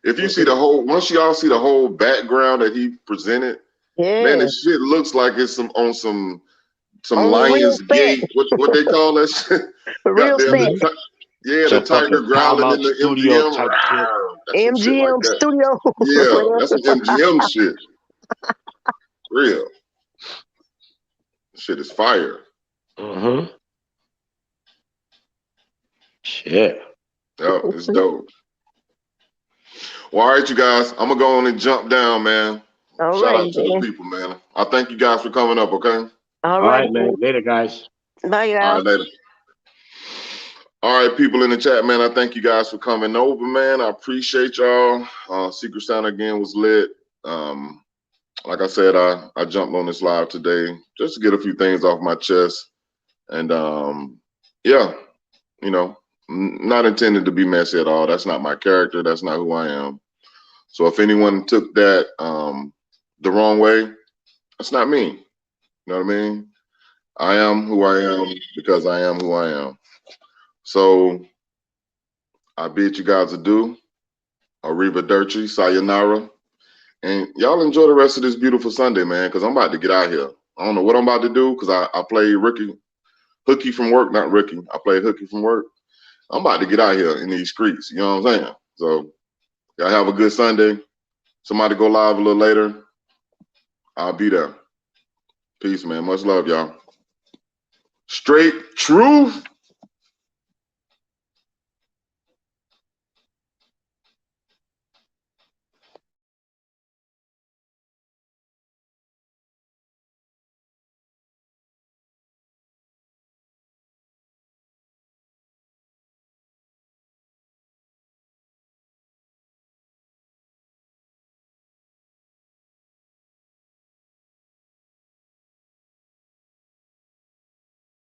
If you see the whole, once y'all see the whole background that he presented, man, Yeah, this shit looks like it's some on a real Lions set, Gate. What they call that shit? a real Goddamn set. the Mhm. yeah, the Some tiger fucking growling in Paramount the Studio MGM. type shit. Rawr. That's some shit like MGM that. Studio. Yeah, that's some MGM shit. Real shit is fire. Mm-hmm. Shit. Yeah, it's dope. Well, all right, you guys. I'm gonna go on and jump down, man. All Shout right, out to the man. people, man. I thank you guys for coming up. Okay. All All right, right, man. man. Later, guys. Bye, All y'all. right, later. All right, people in the chat, man. I thank you guys for coming over, man. I appreciate y'all. Secret Santa again was lit. Um, like I said, I jumped on this live today just to get a few things off my chest, and yeah, you know, not intended to be messy at all. That's not my character. That's not who I am. So if anyone took that the wrong way, that's not me. You know what I mean? I am who I am because I am who I am. So I bid you guys adieu. Arrivederci, sayonara. And y'all enjoy the rest of this beautiful Sunday, man, because I'm about to get out here. I don't know what I'm about to do because I play hooky from work, not Ricky. I play hooky from work. I'm about to get out here in these streets. You know what I'm saying? So y'all have a good Sunday. Somebody go live a little later. I'll be there. Peace, man. Much love, y'all. Straight truth.